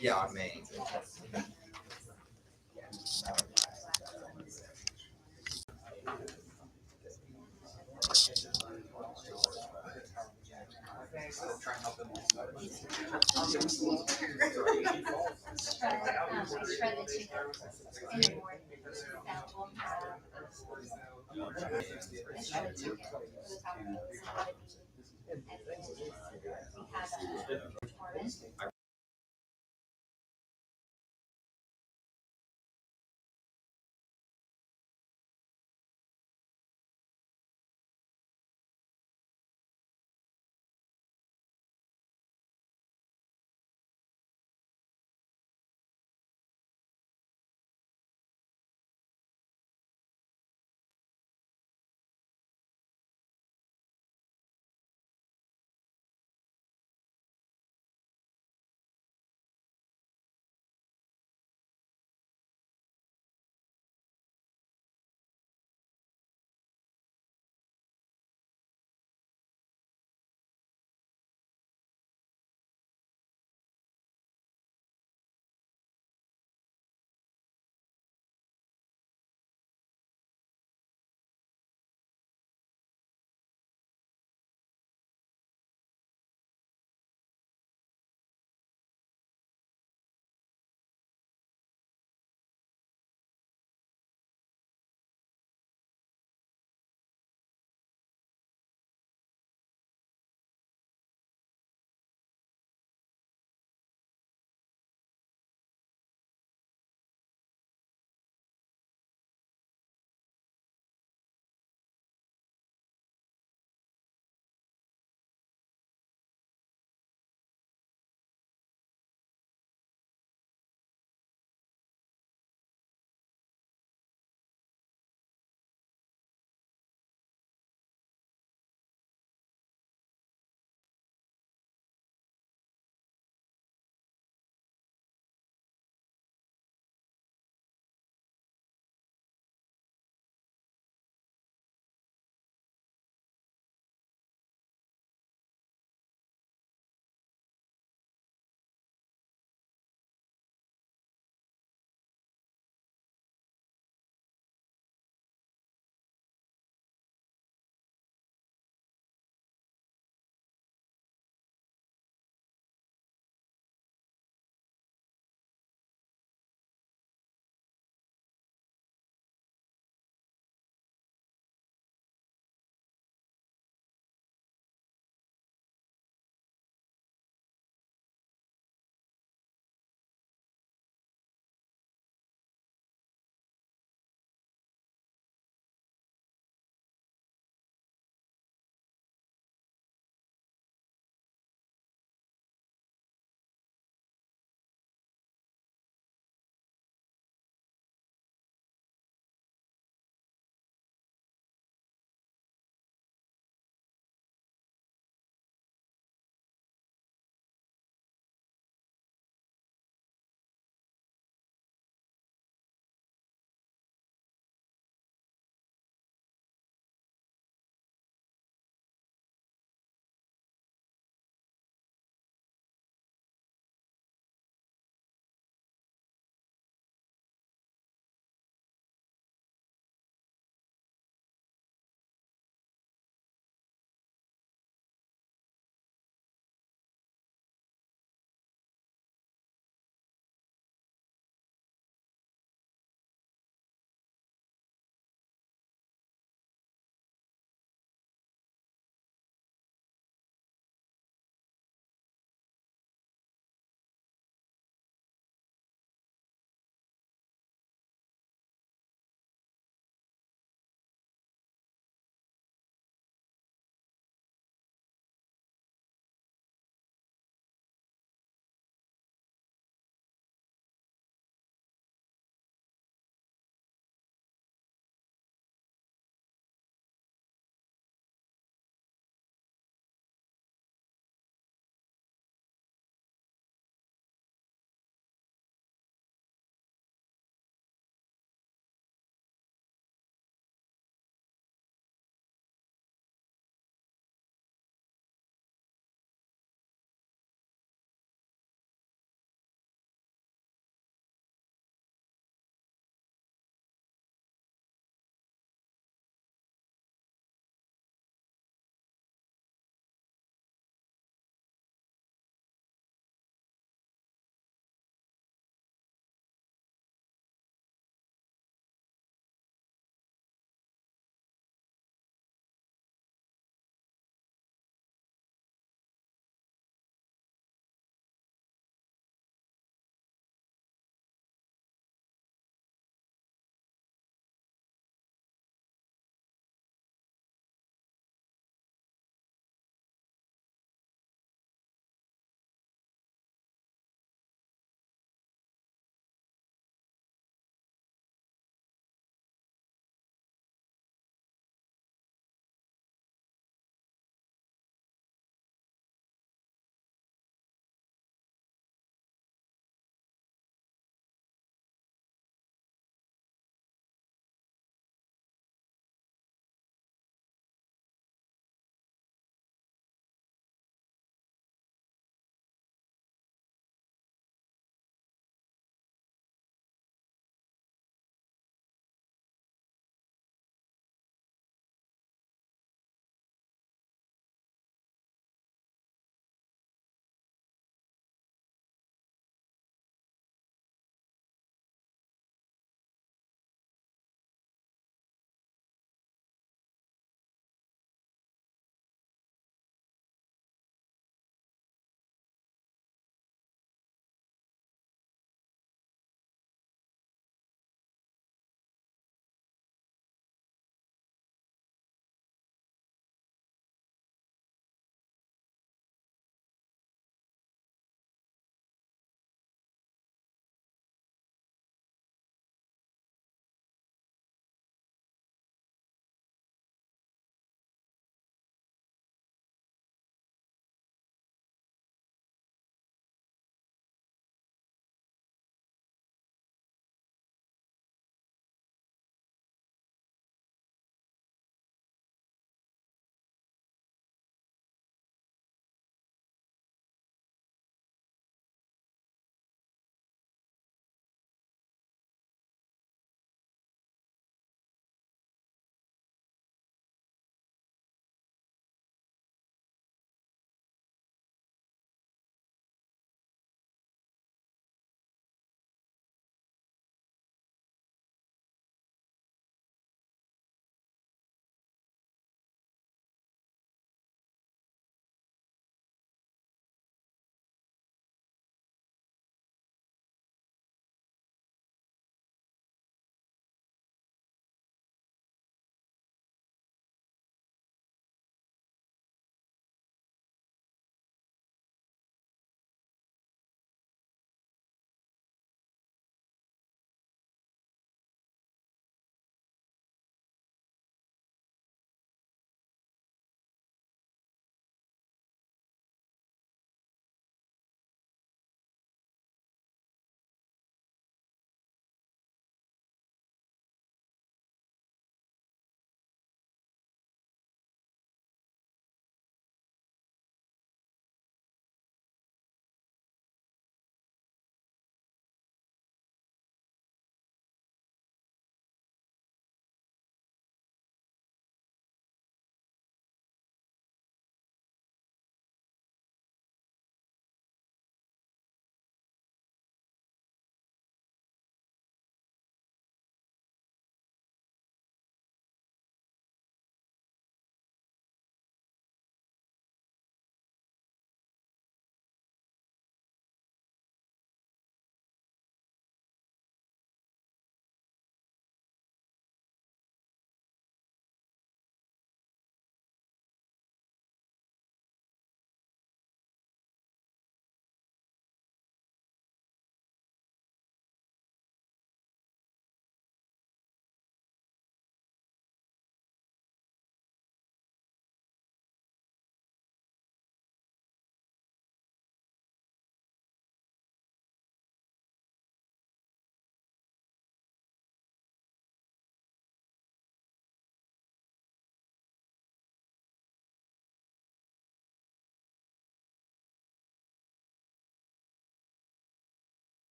Yeah, on Main.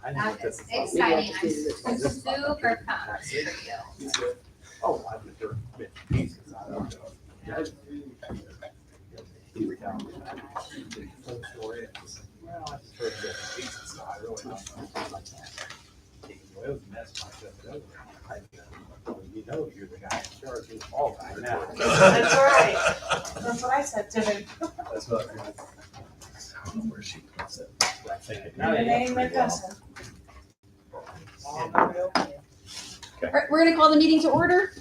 I know what this is. Exciting. I'm super pumped for you. Oh, I was there bit pieces. I don't know. Yeah. He recounted that. The whole story. It was, well, I just heard bit pieces, so I really don't know like that. Well, it was a mess myself. You know, you're the guy in charge of the ball guy now. That's right. That's what I said to him. That's what I heard. I don't know where she puts it. But I think it- Your name, my cousin. All right, we're gonna call the meeting to order.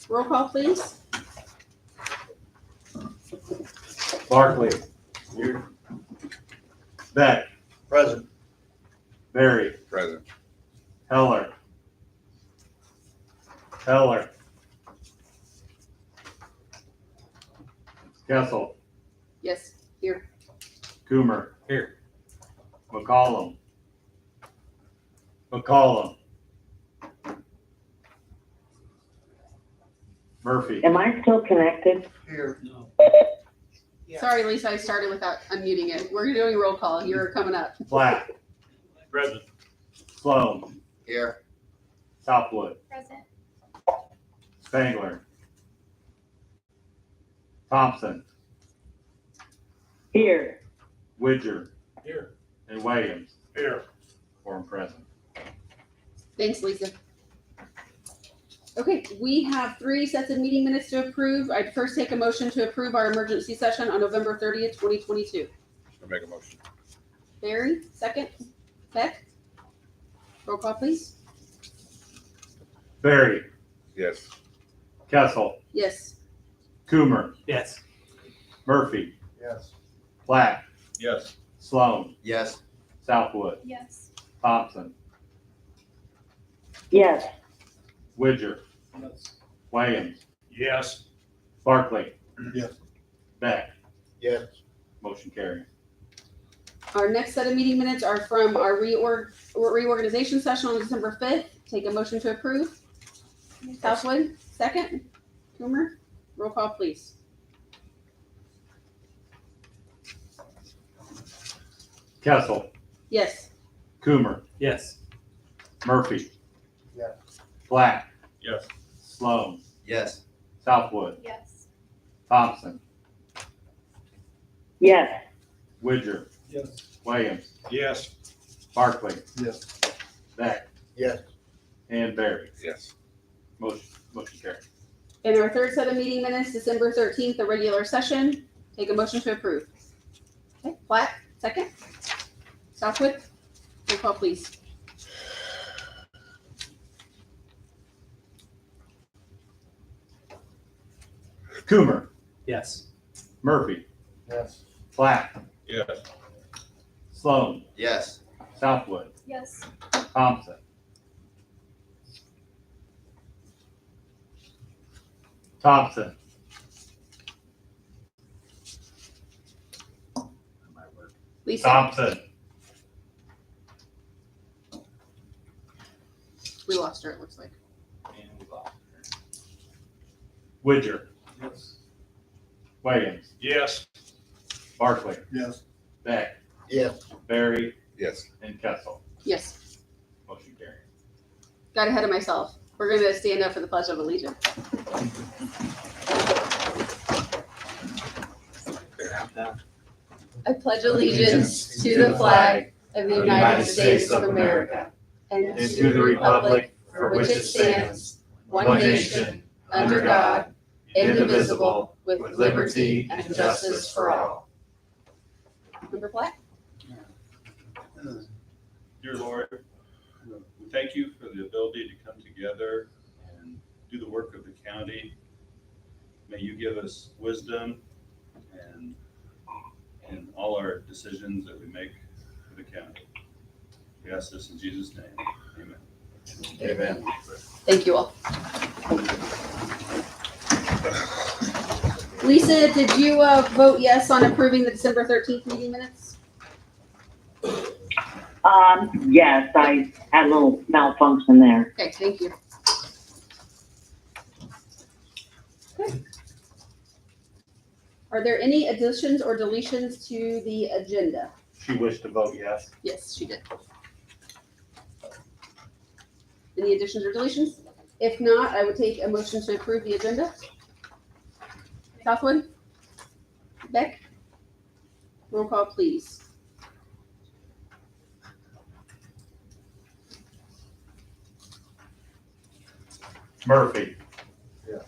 Roll call, please. Barkley. Here. Beck. Present. Barry. Present. Heller. Heller. Kessel. Yes, here. Coomer. Here. McCollum. McCollum. Murphy. Am I still connected? Here. Yeah. Sorry, Lisa, I started without unmuting it. We're doing roll call. You're coming up. Black. Present. Sloan. Here. Southwood. Present. Spangler. Thompson. Here. Widger. Here. And Williams. Here. Quorum present. Thanks, Lisa. Okay, we have 3 sets of meeting minutes to approve. I'd first take a motion to approve our emergency session on November 30th, 2022. I'll make a motion. Barry, second. Beck? Roll call, please. Barry. Yes. Kessel. Yes. Coomer. Yes. Murphy. Yes. Black. Yes. Sloan. Yes. Southwood. Yes. Thompson. Yes. Widger. Williams. Yes. Barkley. Yes. Beck. Yes. Motion carried. Our next set of meeting minutes are from our reorganization session on December 5th. Take a motion to approve. Southwood, second. Coomer, roll call, please. Kessel. Yes. Coomer. Yes. Murphy. Yes. Black. Yes. Sloan. Yes. Southwood. Yes. Thompson. Yes. Widger. Yes. Williams. Yes. Barkley. Yes. Beck. Yes. And Barry. Yes. And Motion carried. our third set of meeting minutes, December 13th, the regular session. Take a motion to approve. Okay, Black, second. Southwood, roll call, please. Coomer. Yes. Murphy. Yes. Black. Yes. Sloan. Yes. Southwood. Yes. Thompson. Thompson. Lisa, Thompson. we lost her, it looks like. And we lost her. Widger. Yes. Williams. Yes. Barkley. Yes. Beck. Yes. Barry. Yes. And Kessel. Yes, Motion carried. got ahead of myself. We're gonna stand up for the Pledge of Allegiance. I pledge allegiance to the flag of the United States of America and to the republic for which it stands, one nation, under God, indivisible, with liberty and justice for all. Member Black? Dear Lord, we thank you for the ability to come together and do the work of the county. May you give us wisdom and in all our decisions that we make for the county. We ask this in Jesus' name. Amen. Amen. Thank you all. Lisa, did you vote yes on approving the December 13th meeting minutes? Yes, I had a little malfunction there. Okay, thank you. Okay. Are there any additions or deletions to the agenda? she wished to vote yes. Yes, she did. Any additions or deletions? If not, I would take a motion to approve the agenda. Southwood? Beck? Roll call, please. Murphy. Yes.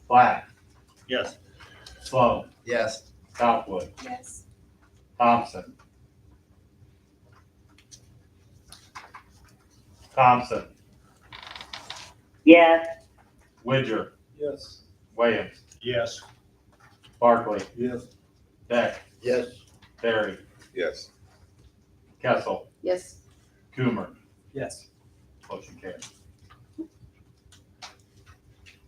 Black. Yes. Sloan. Yes. Southwood. Yes. Thompson. Thompson. Yes. Widger. Yes. Williams. Yes. Barkley. Yes. Beck. Yes. Barry. Yes. Kessel. Yes. Coomer. Yes. Motion carried.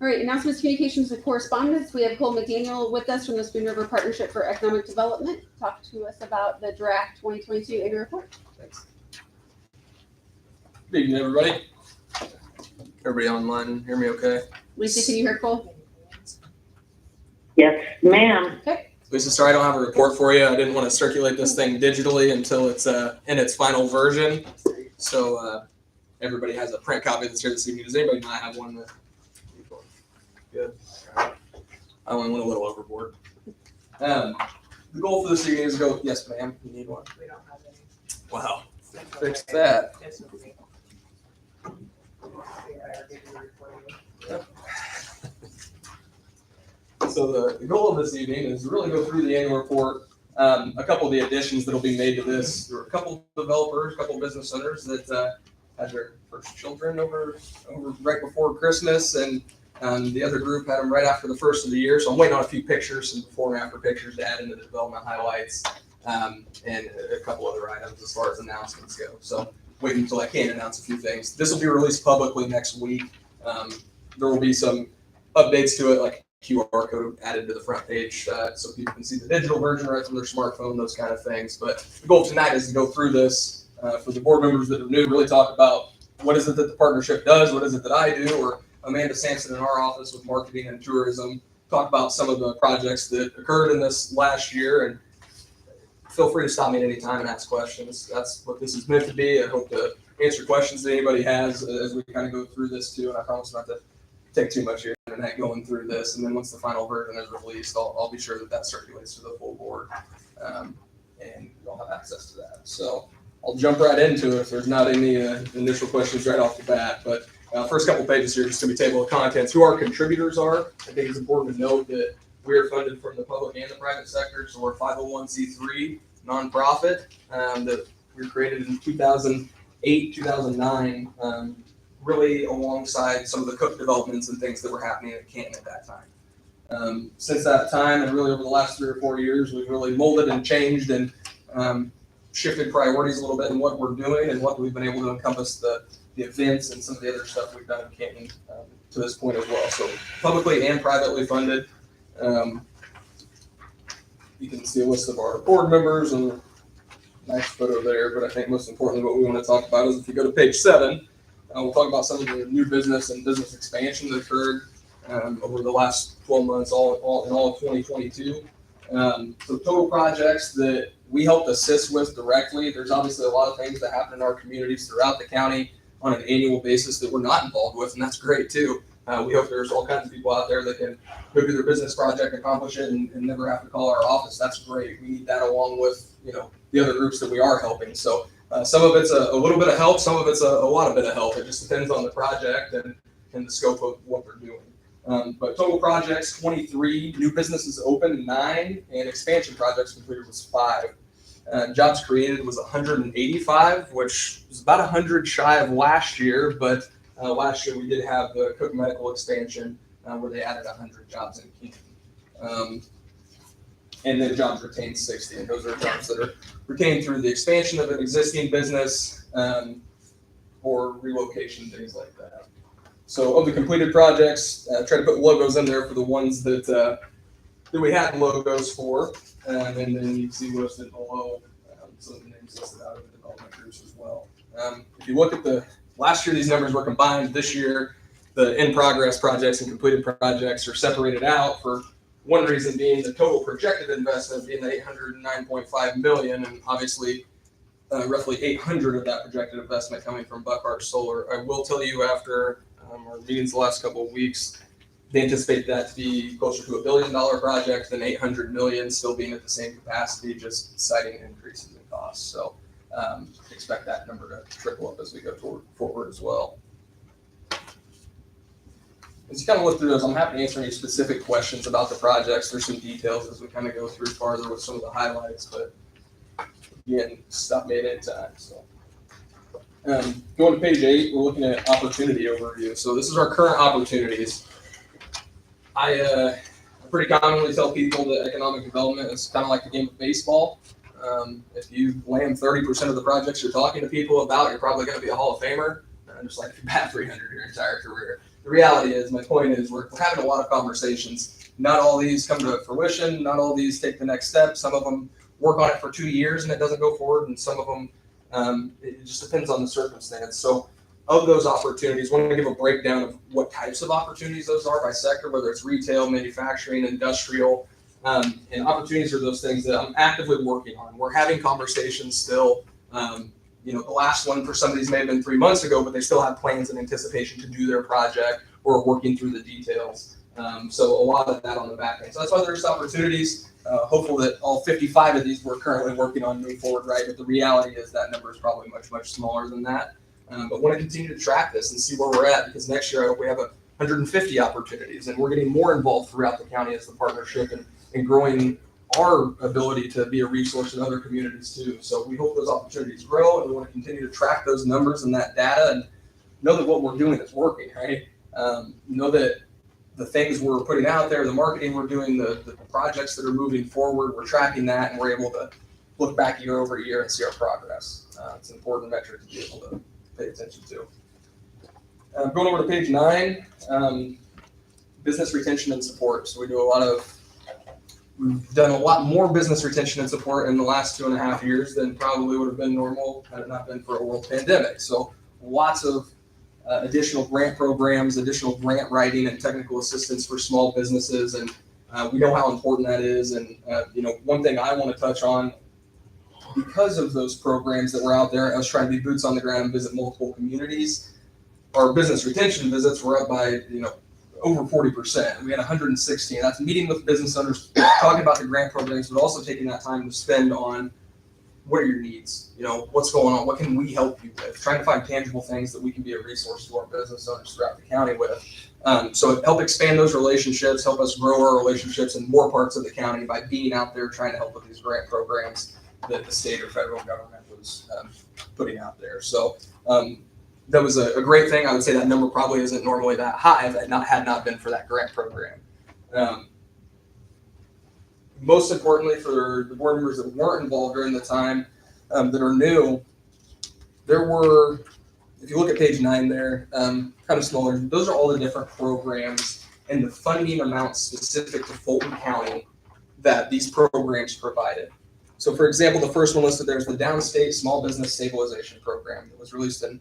All right, announcements, communications, and correspondence. We have Cole McDaniel with us from the Spoon River Partnership for Economic Development. Talk to us about the draft 2022 annual report. Thanks. Good evening, everybody. Everybody online, hear me okay? Lisa, can you hear Cole? Yes, ma'am. Lisa, sorry I don't have a report for you. I didn't want to circulate this thing digitally until it's in its final version. So everybody has a print copy that's here this evening. Does anybody not have one? Good. I only went a little overboard. The goal for this evening is to go, yes, ma'am, you need one. We don't have any. Wow, fix that. It's okay. Yeah, I did the report. So the goal of this evening is to really go through the annual report. A couple of the additions that will be made to this. There were a couple developers, a couple business owners that had their first children over right before Christmas, and the other group had them right after the first of the year. So I'm waiting on a few pictures, some before and after pictures to add into the development highlights, and a couple other items as far as announcements go. So waiting until I can announce a few things. This will be released publicly next week. There will be some updates to it, like QR code added to the front page so people can see the digital version right from their smartphone, those kind of things. But the goal tonight is to go through this for the board members that are new, really talk about what is it that the partnership does, what is it that I do, or Amanda Sampson in our office with marketing and tourism, talk about some of the projects that occurred in this last year. And feel free to stop me at any time and ask questions. That's what this is meant to be. I hope to answer questions that anybody has as we kind of go through this too. And I promise not to take too much of your internet going through this. And then once the final version is released, I'll be sure that circulates to the full board, and you'll have access to that. So I'll jump right into it if there's not any initial questions right off the bat. But first couple pages here, just going to be table of contents. Who our contributors are. I think it's important to note that we are funded from the public and the private sector. So we're a 501c3 nonprofit that we were created in 2008, 2009, really alongside some of the Cook developments and things that were happening at Canton at that time. Since that time, and really over the last 3 or 4 years, we've really molded and changed and shifted priorities a little bit in what we're doing and what we've been able to encompass the events and some of the other stuff we've done in Canton to this point as well. So publicly and privately funded. You can see a list of our board members and nice photo there, but I think most importantly what we want to talk about is if you go to page 7, we'll talk about some of the new business and business expansion that occurred over the last 12 months, all of 2022. So total projects that we helped assist with directly. There's obviously a lot of things that happen in our communities throughout the county on an annual basis that we're not involved with, and that's great too. We hope there's all kinds of people out there that can go do their business project, accomplish it, and never have to call our office. That's great. We need that along with the other groups that we are helping. So some of it's a little bit of help, some of it's a lot of bit of help. It just depends on the project and the scope of what they're doing. But total projects, 23, new businesses open, 9, and expansion projects completed was 5. Jobs created was 185, which was about 100 shy of last year, but last year we did have the Cook Medical expansion where they added 100 jobs in Canton. And then jobs retained 60, and those are jobs that are retained through the expansion of an existing business or relocation, things like that. So of the completed projects, try to put logos in there for the ones that we had logos for, and then you see listed below some of the names listed out of the development groups as well. If you look at last year, these numbers were combined. This year, the in-progress projects and completed projects are separated out for One reason being the total projected investment being the $809.5 million, and obviously roughly 800 of that projected investment coming from Buckhart Solar. I will tell you after our meetings the last couple of weeks, they anticipate that to be closer to $1 billion project than 800 million, still being at the same capacity, just citing increases in costs. So expect that number to trickle up as we go forward as well. As you kind of look through those, I'm happy to answer any specific questions about the projects. There's some details as we kind of go through farther with some of the highlights, but again, stuff made in time. So going to page 8, we're looking at opportunity overview. So this is our current opportunities. I pretty commonly tell people that economic development is kind of like the game of baseball. If you land 30% of the projects you're talking to people about, you're probably going to be a Hall of Famer, just like if you bat 300 your entire career. The reality is, my point is, we're having a lot of conversations. Not all these come to fruition. Not all these take the next step. Some of them work on it for 2 years and it doesn't go forward, and some of them, it just depends on the circumstance. So of those opportunities, I want to give a breakdown of what types of opportunities those are by sector, whether it's retail, manufacturing, industrial, and opportunities are those things that I'm actively working on. We're having conversations still. The last one for some of these may have been 3 months ago, but they still have plans and anticipation to do their project or working through the details. So a lot of that on the back end. So that's why there's opportunities. Hopeful that all 55 of these we're currently working on move forward, right? But the reality is that number is probably much, much smaller than that. But want to continue to track this and see where we're at, because next year I hope we have 150 opportunities, and we're getting more involved throughout the county as the partnership and growing our ability to be a resource in other communities too. So we hope those opportunities grow, and we want to continue to track those numbers and that data and know that what we're doing is working, right? Know that the things we're putting out there, the marketing we're doing, the projects that are moving forward, we're tracking that, and we're able to look back year over year and see our progress. It's an important metric to be able to pay attention to. Going over to page 9, business retention and support. So we've done a lot more business retention and support in the last 2.5 years than probably would have been normal had it not been for a world pandemic. So lots of additional grant programs, additional grant writing and technical assistance for small businesses. And we know how important that is. And, one thing I want to touch on, because of those programs that were out there, I was trying to be boots on the ground and visit multiple communities. Our business retention visits were up by, over 40%. We had 116. That's meeting with business owners, talking about the grant programs, but also taking that time to spend on what are your needs? What's going on? What can we help you with? Trying to find tangible things that we can be a resource to our business owners throughout the county with. So it helped expand those relationships, help us grow our relationships in more parts of the county by being out there trying to help with these grant programs that the state or federal government was putting out there. So that was a great thing. I would say that number probably isn't normally that high if that had not been for that grant program. Most importantly, for the board members that weren't involved during the time that are new, there were, if you look at page 9 there, kind of smaller, those are all the different programs and the funding amounts specific to Fulton County that these programs provided. So for example, the first one listed there is the Downstate Small Business Stabilization Program that was released in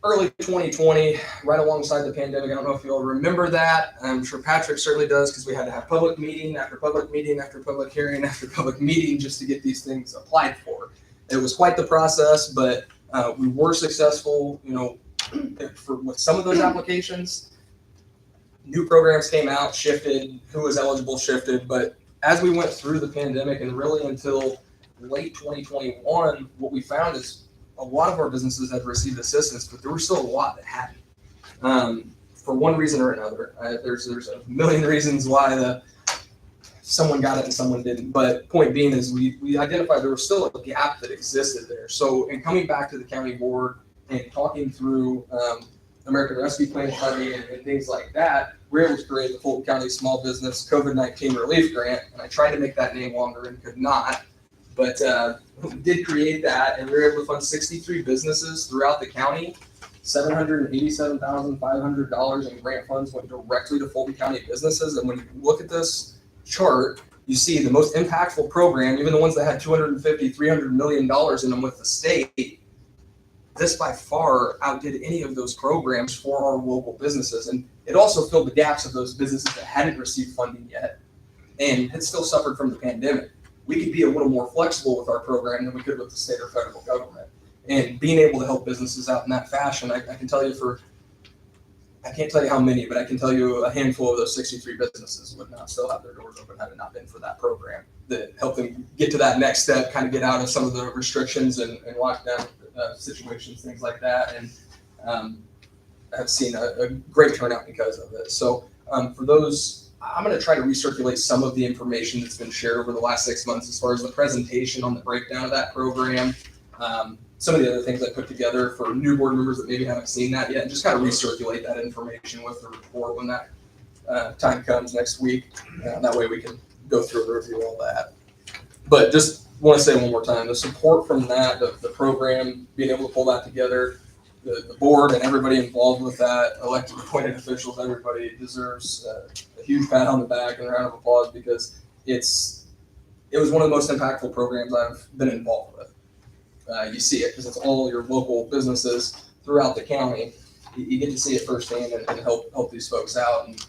early 2020, right alongside the pandemic. I don't know if you all remember that. I'm sure Patrick certainly does, because we had to have public meeting after public meeting after public hearing after public meeting just to get these things applied for. It was quite the process, but we were successful, with some of those applications. New programs came out, shifted, who was eligible shifted, but as we went through the pandemic and really until late 2021, what we found is a lot of our businesses had received assistance, but there were still a lot that hadn't, for one reason or another. There's a million reasons why someone got it and someone didn't. But point being is we identified there was still a gap that existed there. So in coming back to the county board and talking through American Rescue Plan funding and things like that, we're able to create the Fulton County Small Business COVID-19 Relief Grant. And I tried to make that name longer and could not. But we did create that, and we were able to fund 63 businesses throughout the county. $787,500 in grant funds went directly to Fulton County businesses. And when you look at this chart, you see the most impactful program, even the ones that had $250, $300 million in them with the state, this by far outdid any of those programs for our local businesses. And it also filled the gaps of those businesses that hadn't received funding yet. and had still suffered from the pandemic. We could be a little more flexible with our program than we could with the state or federal government. And being able to help businesses out in that fashion, I can tell you I can't tell you how many, but I can tell you a handful of those 63 businesses would not still have their doors open had it not been for that program that helped them get to that next step, kind of get out of some of the restrictions and lockdown situations, things like that. And I've seen a great turnout because of it. So for those, I'm going to try to recirculate some of the information that's been shared over the last 6 months as far as the presentation on the breakdown of that program. Some of the other things I put together for new board members that maybe haven't seen that yet, and just kind of recirculate that information with the report when that time comes next week. That way we can go through and review all that. But just want to say one more time, the support from that, the program, being able to pull that together, the board and everybody involved with that, elected appointed officials, everybody deserves a huge pat on the back and a round of applause because it was one of the most impactful programs I've been involved with. You see it because it's all your local businesses throughout the county. You get to see it firsthand and help these folks out. And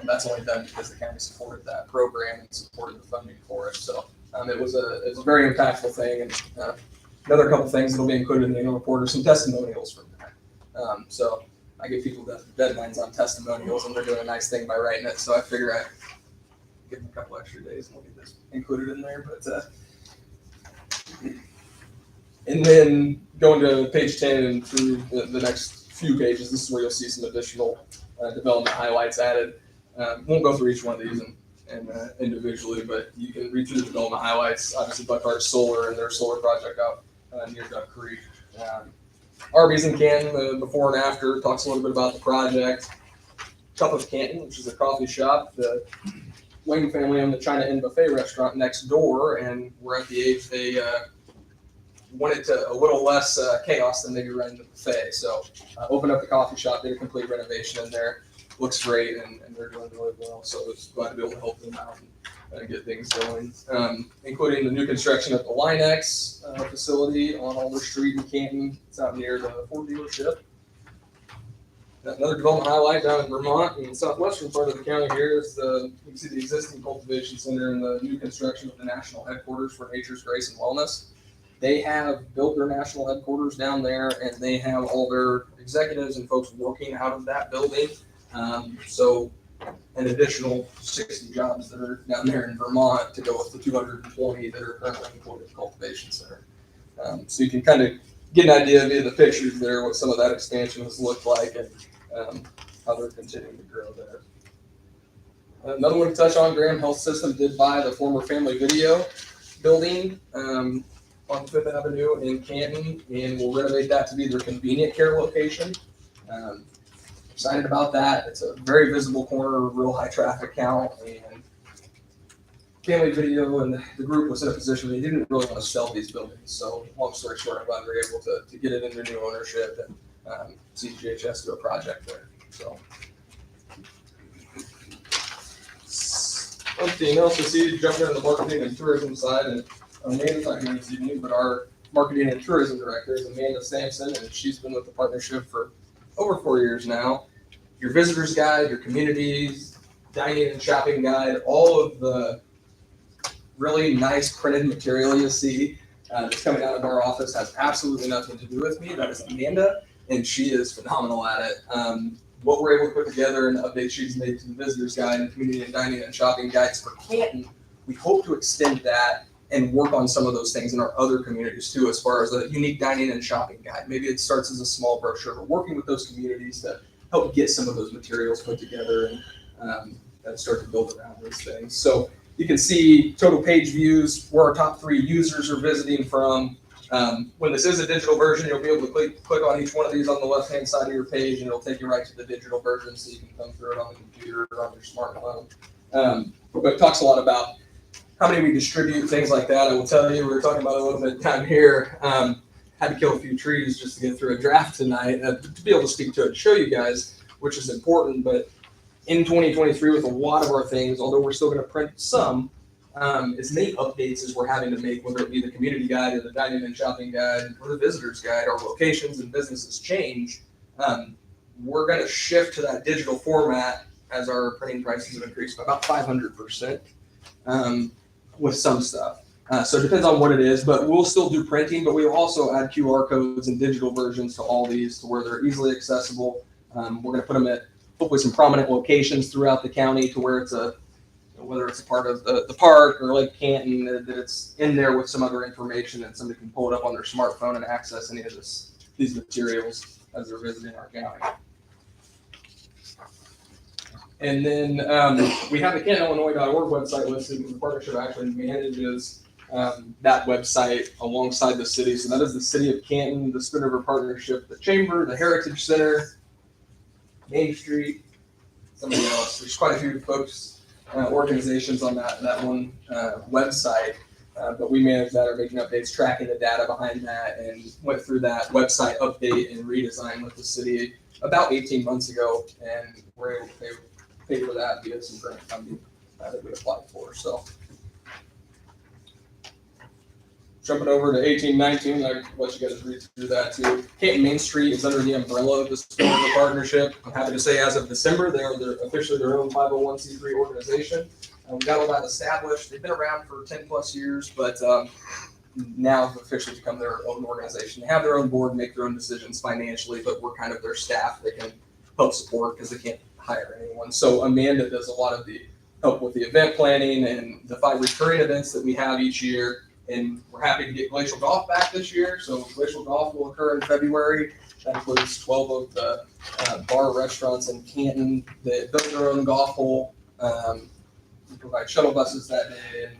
that's only done because the county supported that program and supported the funding for it. So it was a very impactful thing. And another couple things that'll be included in the annual report are some testimonials from that. So I give people deadlines on testimonials, and they're doing a nice thing by writing it. So I figure I give them a couple extra days and we'll get this included in there. But and then going to page 10 and through the next few pages, this is where you'll see some additional development highlights added. Won't go through each one of these and individually, but you can read through the development highlights. Obviously, Buckhart Solar and their solar project out near Duck Creek. Arby's in Canton, the before and after, talks a little bit about the project. Cup of Canton, which is a coffee shop. The Wayne family owned the China Inn Buffet restaurant next door, and we're at the age they wanted to a little less chaos than maybe running the buffet. So opened up the coffee shop, did a complete renovation in there. Looks great, and they're doing really well. So I was glad to be able to help them out and get things going, including the new construction at the Linex facility on Alder Street in Canton. It's out near the Ford dealership. Another development highlight down in Vermont, in the southwestern part of the county here, is you can see the existing cultivation center and the new construction of the national headquarters for Nature's Grace and Wellness. They have built their national headquarters down there, and they have all their executives and folks working out of that building. So an additional 60 jobs that are down there in Vermont to go with the 220 that are currently employed at the cultivation center. So you can kind of get an idea via the pictures there what some of that expansion has looked like and how they're continuing to grow there. Another one to touch on, Graham Health System did buy the former Family Video building on 5th Avenue in Canton, and will renovate that to be their convenient care location. Excited about that. It's a very visible corner, real high traffic count, and Family Video and the group was in a position where they didn't really want to sell these buildings. So long story short, I'm glad we were able to get it into new ownership and CGHS do a project there. So something else to see, jumping into the marketing and tourism side, and Amanda's not here this evening, but our marketing and tourism director is Amanda Sampson, and she's been with the partnership for over 4 years now. Your visitors guide, your communities, dining and shopping guide, all of the really nice printed material you see that's coming out of our office has absolutely nothing to do with me. That is Amanda, and she is phenomenal at it. What we're able to put together and update she's made to the visitors guide and community and dining and shopping guides for Canton, we hope to extend that and work on some of those things in our other communities too, as far as a unique dining and shopping guide. Maybe it starts as a small brochure, but working with those communities to help get some of those materials put together and start to build around those things. So you can see total page views, where our top 3 users are visiting from. When this is a digital version, you'll be able to click on each one of these on the left-hand side of your page, and it'll take you right to the digital version, so you can come through it on the computer or on your smartphone. But it talks a lot about how many we distribute, things like that. I will tell you, we were talking about a little bit down here. Had to kill a few trees just to get through a draft tonight to be able to speak to it and show you guys, which is important. But in 2023, with a lot of our things, although we're still going to print some, as many updates as we're having to make, whether it be the community guide or the dining and shopping guide or the visitors guide, our locations and businesses change. We're going to shift to that digital format as our printing prices have increased by about 500%. with some stuff. So it depends on what it is, but we'll still do printing, but we'll also add QR codes and digital versions to all these to where they're easily accessible. We're going to put them at hopefully some prominent locations throughout the county to where it's whether it's a part of the park or Lake Canton, that it's in there with some other information and somebody can pull it up on their smartphone and access any of these materials as they're visiting our county. And then we have the CantonIllinois.org website listed. The partnership actually manages that website alongside the city. So that is the City of Canton, the Spin River Partnership, the Chamber, the Heritage Center, Main Street, somebody else. There's quite a few folks, organizations on that one website. But we manage that, are making updates, tracking the data behind that, and went through that website update and redesign with the city about 18 months ago, and we're able to pay for that via some grant funding that we applied for. So jumping over to 1819, I'll let you guys read through that too. Canton Main Street is under the umbrella of the Spin River Partnership. I'm happy to say as of December, they're officially their own 501c3 organization. We got all that established. They've been around for 10 plus years, but now have officially become their own organization. They have their own board, make their own decisions financially, but we're kind of their staff. They can help support because they can't hire anyone. So Amanda does a lot of the help with the event planning and the 5 recurring events that we have each year. And we're happy to get Glacial Golf back this year. So Glacial Golf will occur in February. That includes 12 of the bar restaurants in Canton that built their own golf hole. We provide shuttle buses that day. And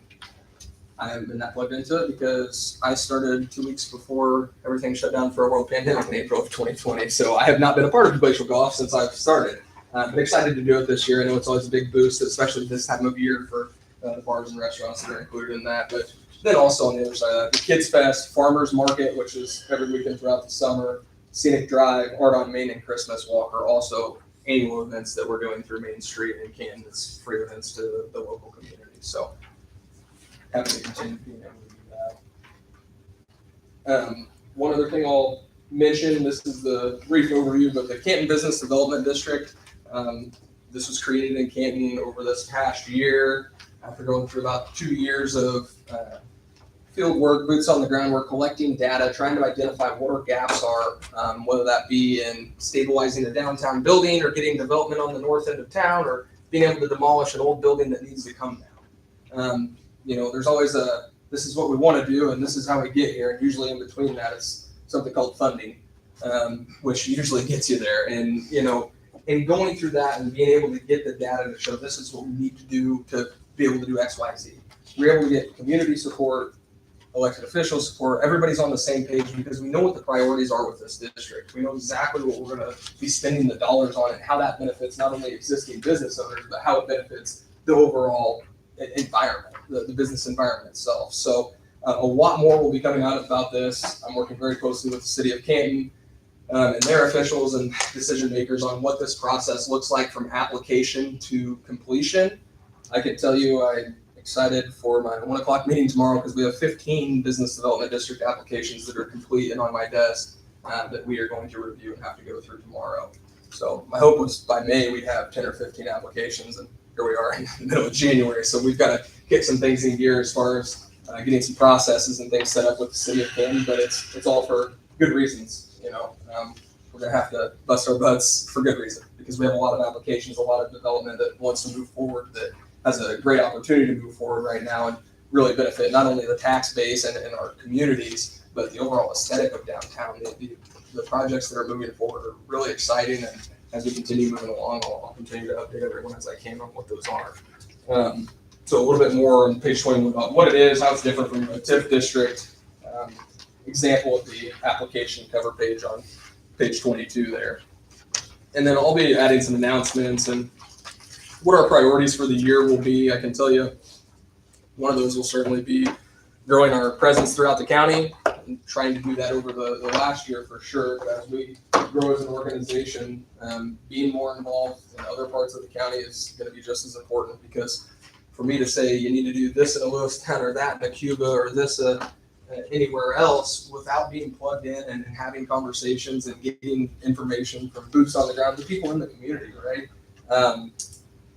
I haven't been that plugged into it because I started 2 weeks before everything shut down for a world pandemic in April of 2020. So I have not been a part of Glacial Golf since I've started. I'm excited to do it this year. I know it's always a big boost, especially this time of year for the bars and restaurants that are included in that. But then also on the other side of that, the Kids Fest, Farmers Market, which is every weekend throughout the summer, Scenic Drive, Art on Main, and Christmas Walk are also annual events that we're doing through Main Street and Canton. It's free events to the local community. So happy to continue being able to do that. One other thing I'll mention, this is the brief overview, but the Canton Business Development District, this was created in Canton over this past year after going through about 2 years of field work, boots on the ground. We're collecting data, trying to identify what our gaps are, whether that be in stabilizing a downtown building or getting development on the north end of town or being able to demolish an old building that needs to come down. There's always this is what we want to do and this is how we get here. And usually in between that is something called funding, which usually gets you there. And, in going through that and being able to get the data to show this is what we need to do to be able to do X, Y, Z. We're able to get community support, elected official support. Everybody's on the same page because we know what the priorities are with this district. We know exactly what we're going to be spending the dollars on and how that benefits not only existing business owners, but how it benefits the overall environment, the business environment itself. So a lot more will be coming out about this. I'm working very closely with the City of Canton and their officials and decision makers on what this process looks like from application to completion. I can tell you I'm excited for my 1 o'clock meeting tomorrow because we have 15 business development district applications that are complete and on my desk that we are going to review and have to go through tomorrow. So my hope was by May we'd have 10 or 15 applications, and here we are in the middle of January. So we've got to get some things in gear as far as getting some processes and things set up with the City of Canton, but it's all for good reasons. We're going to have to bust our butts for good reason because we have a lot of applications, a lot of development that wants to move forward, that has a great opportunity to move forward right now and really benefit not only the tax base and our communities, but the overall aesthetic of downtown. The projects that are moving forward are really exciting, and as we continue moving along, I'll continue to update everyone as I can on what those are. So a little bit more on page 21 about what it is, how it's different from a TIF district. Example of the application cover page on page 22 there. And then I'll be adding some announcements and what our priorities for the year will be. I can tell you one of those will certainly be growing our presence throughout the county and trying to do that over the last year for sure. But as we grow as an organization, being more involved in other parts of the county is going to be just as important, because for me to say you need to do this in a Lewistown or that in a Cuba or this anywhere else without being plugged in and having conversations and getting information from boots on the ground, the people in the community, right?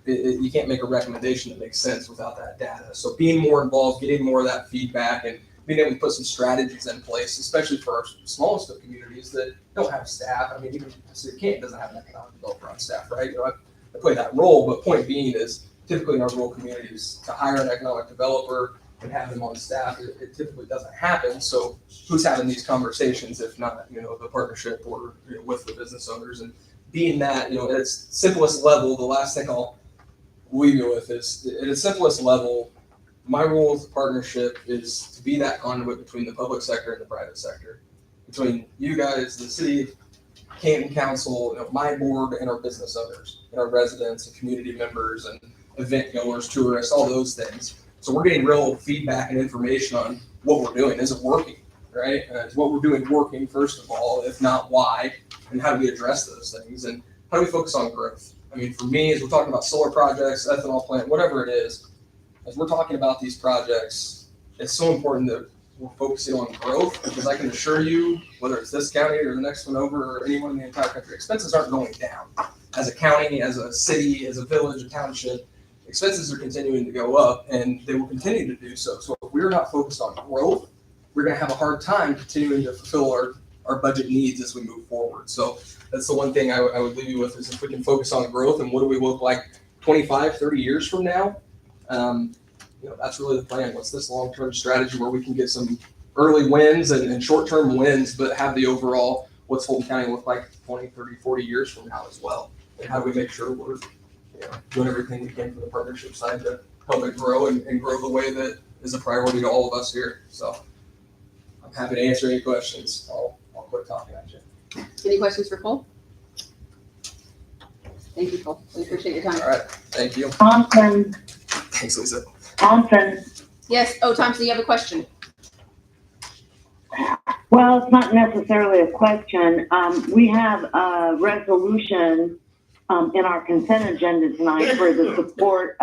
you can't make a recommendation that makes sense without that data. So being more involved, getting more of that feedback, and being able to put some strategies in place, especially for our smallest of communities that don't have staff. I mean, even City Canton doesn't have an economic developer on staff, right? You know, I play that role, but point being is typically in our rural communities, to hire an economic developer and have them on staff, it typically doesn't happen. So who's having these conversations if not, you know, the partnership or, you know, with the business owners? And being that, you know, at its simplest level, the last thing I'll leave you with is at its simplest level, my role with the partnership is to be that conduit between the public sector and the private sector, between you guys, the city, Canton Council, you know, my board, and our business owners, and our residents and community members and event goers, tourists, all those things. So we're getting real feedback and information on what we're doing. Is it working, right? Is what we're doing working, first of all? If not, why? And how do we address those things? And how do we focus on growth? I mean, for me, as we're talking about solar projects, ethanol plant, whatever it is, as we're talking about these projects, it's so important that we're focusing on growth, because I can assure you, whether it's this county or the next one over or anyone in the entire country, expenses aren't going down. As a county, as a city, as a village, a township, expenses are continuing to go up, and they will continue to do so. So if we're not focused on growth, we're going to have a hard time continuing to fulfill our budget needs as we move forward. So that's the one thing I would leave you with, is if we can focus on growth and what do we look like 25, 30 years from now, you know, that's really the plan. What's this long-term strategy where we can get some early wins and short-term wins, but have the overall, what's Fulton County look like 20, 30, 40 years from now as well? And how do we make sure we're, you know, doing everything we can from the partnership side to help it grow and grow the way that is a priority to all of us here. So I'm happy to answer any questions. I'll quit talking at you. Any questions for Cole? Thank you, Cole. We appreciate your time. All right. Thank you. Thompson, Thanks, Lisa. Thompson. Yes. Oh, Thompson, you have a question? Well, it's not necessarily a question. We have a resolution in our consent agenda tonight for the support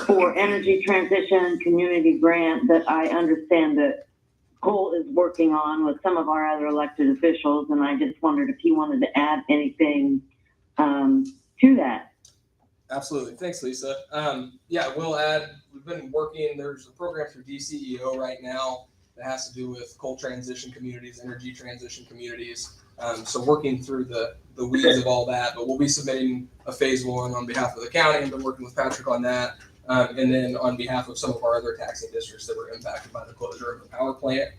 for energy transition community grant that I understand that Cole is working on with some of our other elected officials, and I just wondered if he wanted to add anything to that. Absolutely. Thanks, Lisa. Yeah, we'll add, we've been working, there's a program through DCEO right now that has to do with coal transition communities, energy transition communities. So working through the weeds of all that, but we'll be submitting a phase one on behalf of the county. I've been working with Patrick on that. And then on behalf of some of our other taxing districts that were impacted by the closure of the power plant.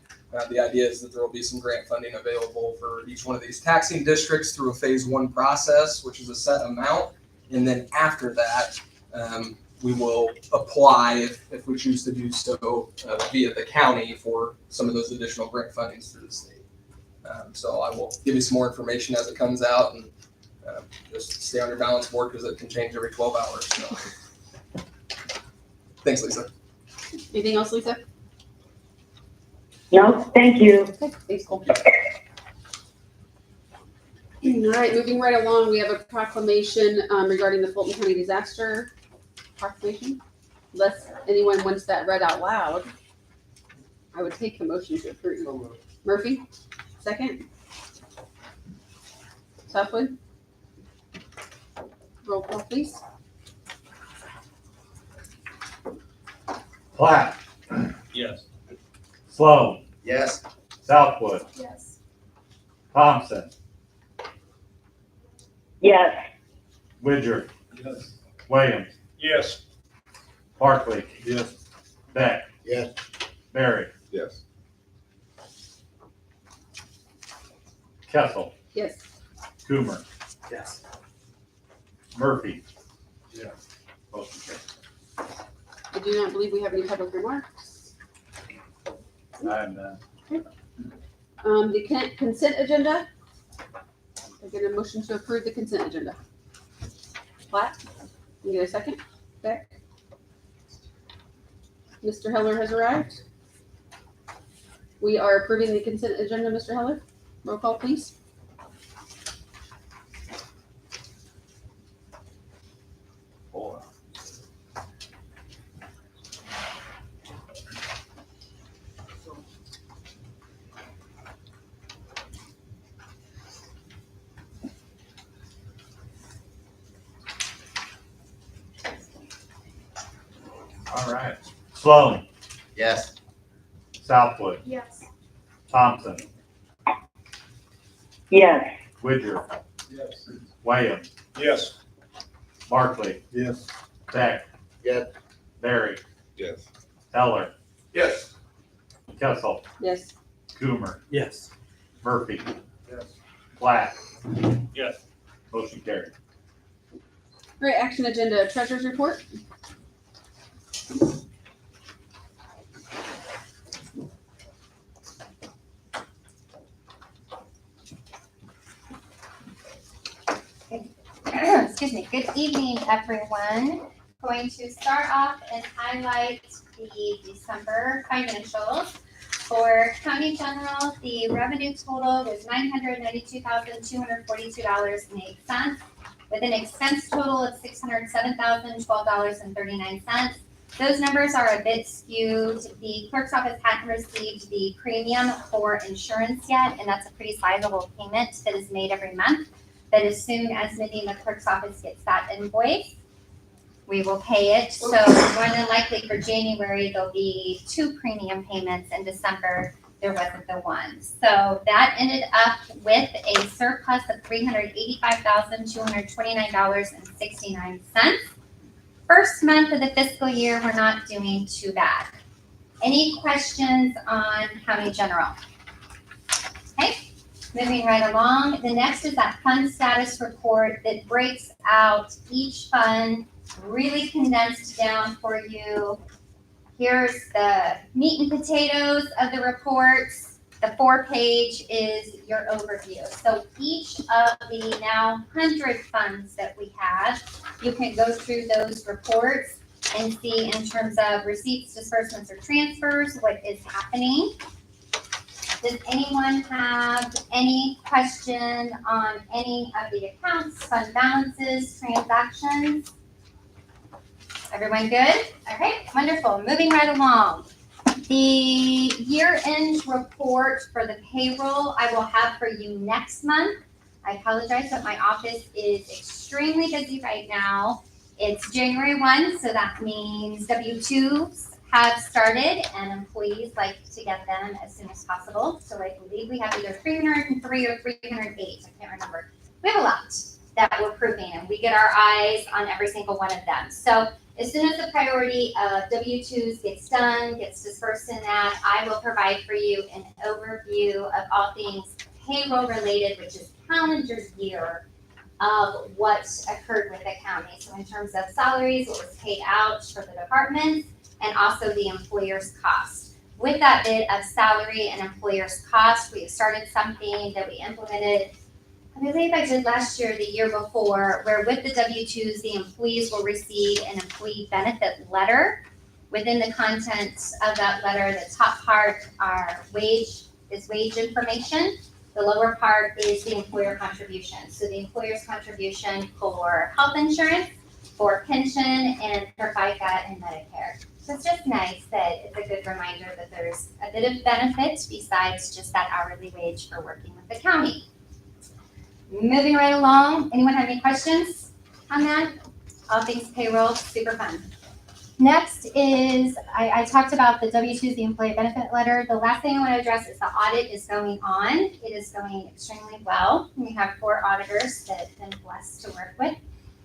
The idea is that there will be some grant funding available for each one of these taxing districts through a phase one process, which is a set amount. And then after that, we will apply, if we choose to do so, via the county for some of those additional grant fundings through the state. So I will give you some more information as it comes out, and just stay on your balance board because it can change every 12 hours. So. Thanks, Lisa. Anything else, Lisa? No, thank you. Okay, thanks, Cole. All right, moving right along, we have a proclamation regarding the Fulton County disaster proclamation. Unless anyone wants that read out loud, I would take a motion to approve. Murphy, second. Southwood. Roll call, please. Platt, Yes. Sloan, Yes. Southwood, Yes. Thompson, Yes. Widger, Yes. Williams, Yes. Barkley, Yes. Beck, Yes. Barry, Yes. Kessel, Yes. Coomer, Yes. Murphy. Yeah. Motion carries. I do not believe we have any public remarks. I'm done. The consent agenda. I get a motion to approve the consent agenda. Platt, you get a second? Beck? Mr. Heller has arrived. We are approving the consent agenda, Mr. Heller. Roll call, please. Boy. Sloan, Yes. Southwood, Yes. Thompson, Yes. Widger, Yes. Williams, Yes. Barkley, Yes. Beck, Yes. Barry, Yes. Heller, Yes. Kessel, Yes. Coomer, Yes. Murphy, Yes. Black. Yes. Motion carried. All right, action agenda, treasurer's report. Excuse me. Good evening, everyone. Going to start off and highlight the December financials. For County General, the revenue total was $992,242.08, with an expense total of $607,012.39. Those numbers are a bit skewed. The clerk's office hadn't received the premium for insurance yet, and that's a pretty sizable payment that is made every month. But as soon as maybe the clerk's office gets that invoice, we will pay it. So more than likely for January, there'll be 2 premium payments. In December, there wasn't the one. So that ended up with a surplus of $385,229.69. First month of the fiscal year, we're not doing too bad. Any questions on County General? Okay. Moving right along, the next is that fund status report that breaks out each fund, really condensed down for you. Here's the meat and potatoes of the reports. The 4-page is your overview. So each of the now 100 funds that we have, you can go through those reports and see in terms of receipts, disbursements, or transfers, what is happening. Does anyone have any question on any of the accounts, fund balances, transactions? Everyone good? Okay, wonderful. Moving right along. The year-end report for the payroll I will have for you next month. I apologize, but my office is extremely busy right now. It's January 1, so that means W-2s have started, and employees like to get them as soon as possible. So I believe we have either 303 or 308, I can't remember. We have a lot that we're proving, and we get our eyes on every single one of them. So as soon as the priority of W-2s gets done, gets dispersed in that, I will provide for you an overview of all things payroll related, which is calendar year of what occurred with the county. So in terms of salaries, what was paid out for the departments, and also the employer's cost. With that bit of salary and employer's cost, we have started something that we implemented, I believe I did last year, the year before, where with the W-2s, the employees will receive an employee benefit letter. Within the contents of that letter, the top part is wage information. The lower part is the employer contribution. So the employer's contribution for health insurance, for pension, and for FICA and Medicare. So it's just nice that it's a good reminder that there's a bit of benefit besides just that hourly wage for working with the county. Moving right along, anyone have any questions on that? All things payroll, super fun. Next is, I talked about the W-2s, the employee benefit letter. The last thing I want to address is the audit is going on. It is going extremely well. We have 4 auditors that have been blessed to work with.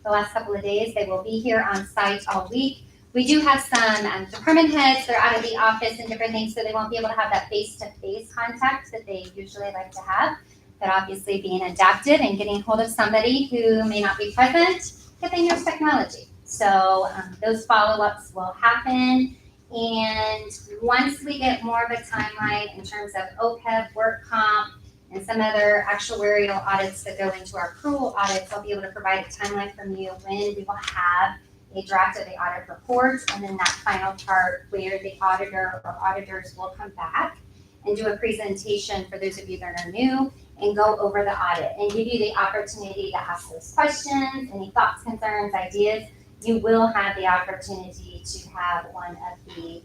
The last couple of days, they will be here on site all week. We do have some department heads, they're out of the office and different things, so they won't be able to have that face-to-face contact that they usually like to have. But obviously being adapted and getting hold of somebody who may not be present, good thing there's technology. So those follow-ups will happen. And once we get more of a timeline in terms of OPEB, work comp, and some other actuarial audits that go into our accrual audits, I'll be able to provide a timeline from you when we will have a draft of the audit report, and then that final part where the auditor or auditors will come back and do a presentation for those of you that are new and go over the audit and give you the opportunity to ask those questions, any thoughts, concerns, ideas. You will have the opportunity to have one of the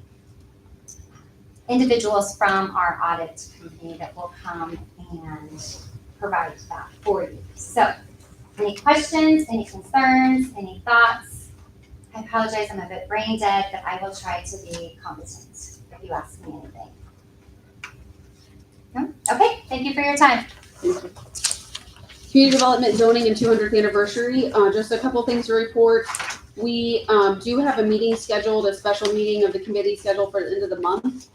individuals from our audit company that will come and provide that for you. So any questions, any concerns, any thoughts? I apologize, I'm a bit brain dead, but I will try to be competent if you ask me anything. No? Okay, thank you for your time. Community development zoning and 200th anniversary. Just a couple things to report. We do have a meeting scheduled, a special meeting of the committee scheduled for the end of the month.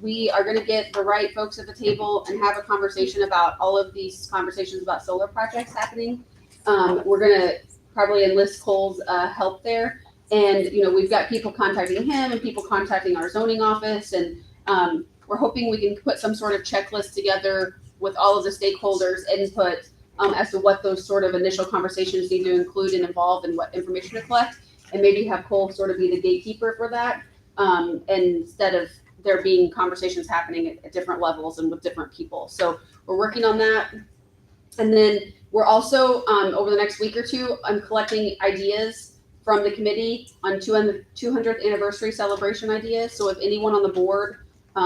We are going to get the right folks at the table and have a conversation about all of these conversations about solar projects happening. We're going to probably enlist Cole's help there. And, you know, we've got people contacting him and people contacting our zoning office. And we're hoping we can put some sort of checklist together with all of the stakeholders' input as to what those sort of initial conversations need to include and involve and what information to collect. And maybe have Cole sort of be the gatekeeper for that. Instead of there being conversations happening at different levels and with different people. So we're working on that. And then we're also, over the next week or two, I'm collecting ideas from the committee on 200th anniversary celebration ideas. So if anyone on the board,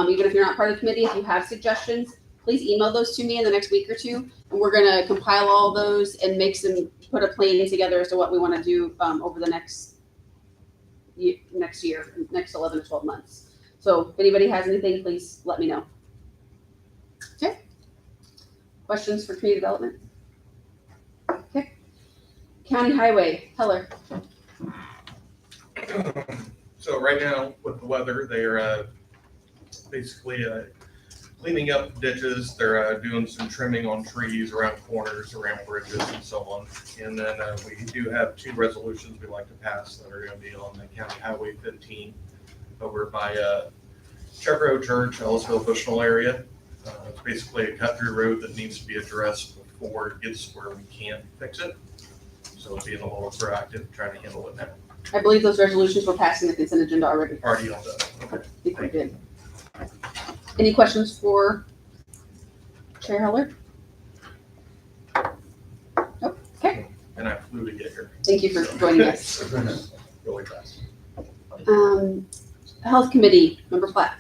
even if you're not part of the committee, if you have suggestions, please email those to me in the next week or two. And we're gonna compile all those and put a plan together as to what we wanna do over the next year, next 11 to 12 months. So if anybody has anything, please let me know. Okay. Questions for community development? Okay. County Highway, Heller. So right now with the weather, they're basically cleaning up ditches. They're doing some trimming on trees around corners, around bridges and so on. And then we do have 2 resolutions we'd like to pass that are going to be on the County Highway 15 over by Chevro Church, Ellisville, Bushnell area. It's basically a cut through road that needs to be addressed before it gets where we can't fix it. So being a little proactive, trying to handle it now. I believe those resolutions were passed in the consent agenda already. Already on that. Okay. I think we did. Any questions for Chair Heller? Nope. Okay. And I flew to get here. Thank you for joining us. Really fast. Health Committee, Member Platt.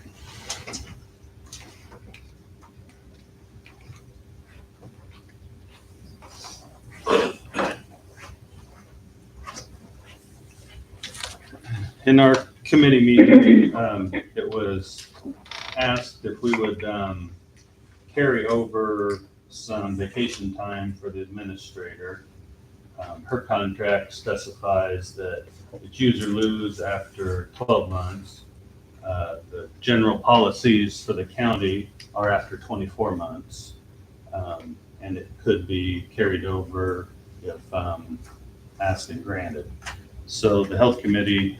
In our committee meeting, it was asked if we would carry over some vacation time for the administrator. Her contract specifies that it's use or lose after 12 months. The general policies for the county are after 24 months. And it could be carried over if asked and granted. So the health committee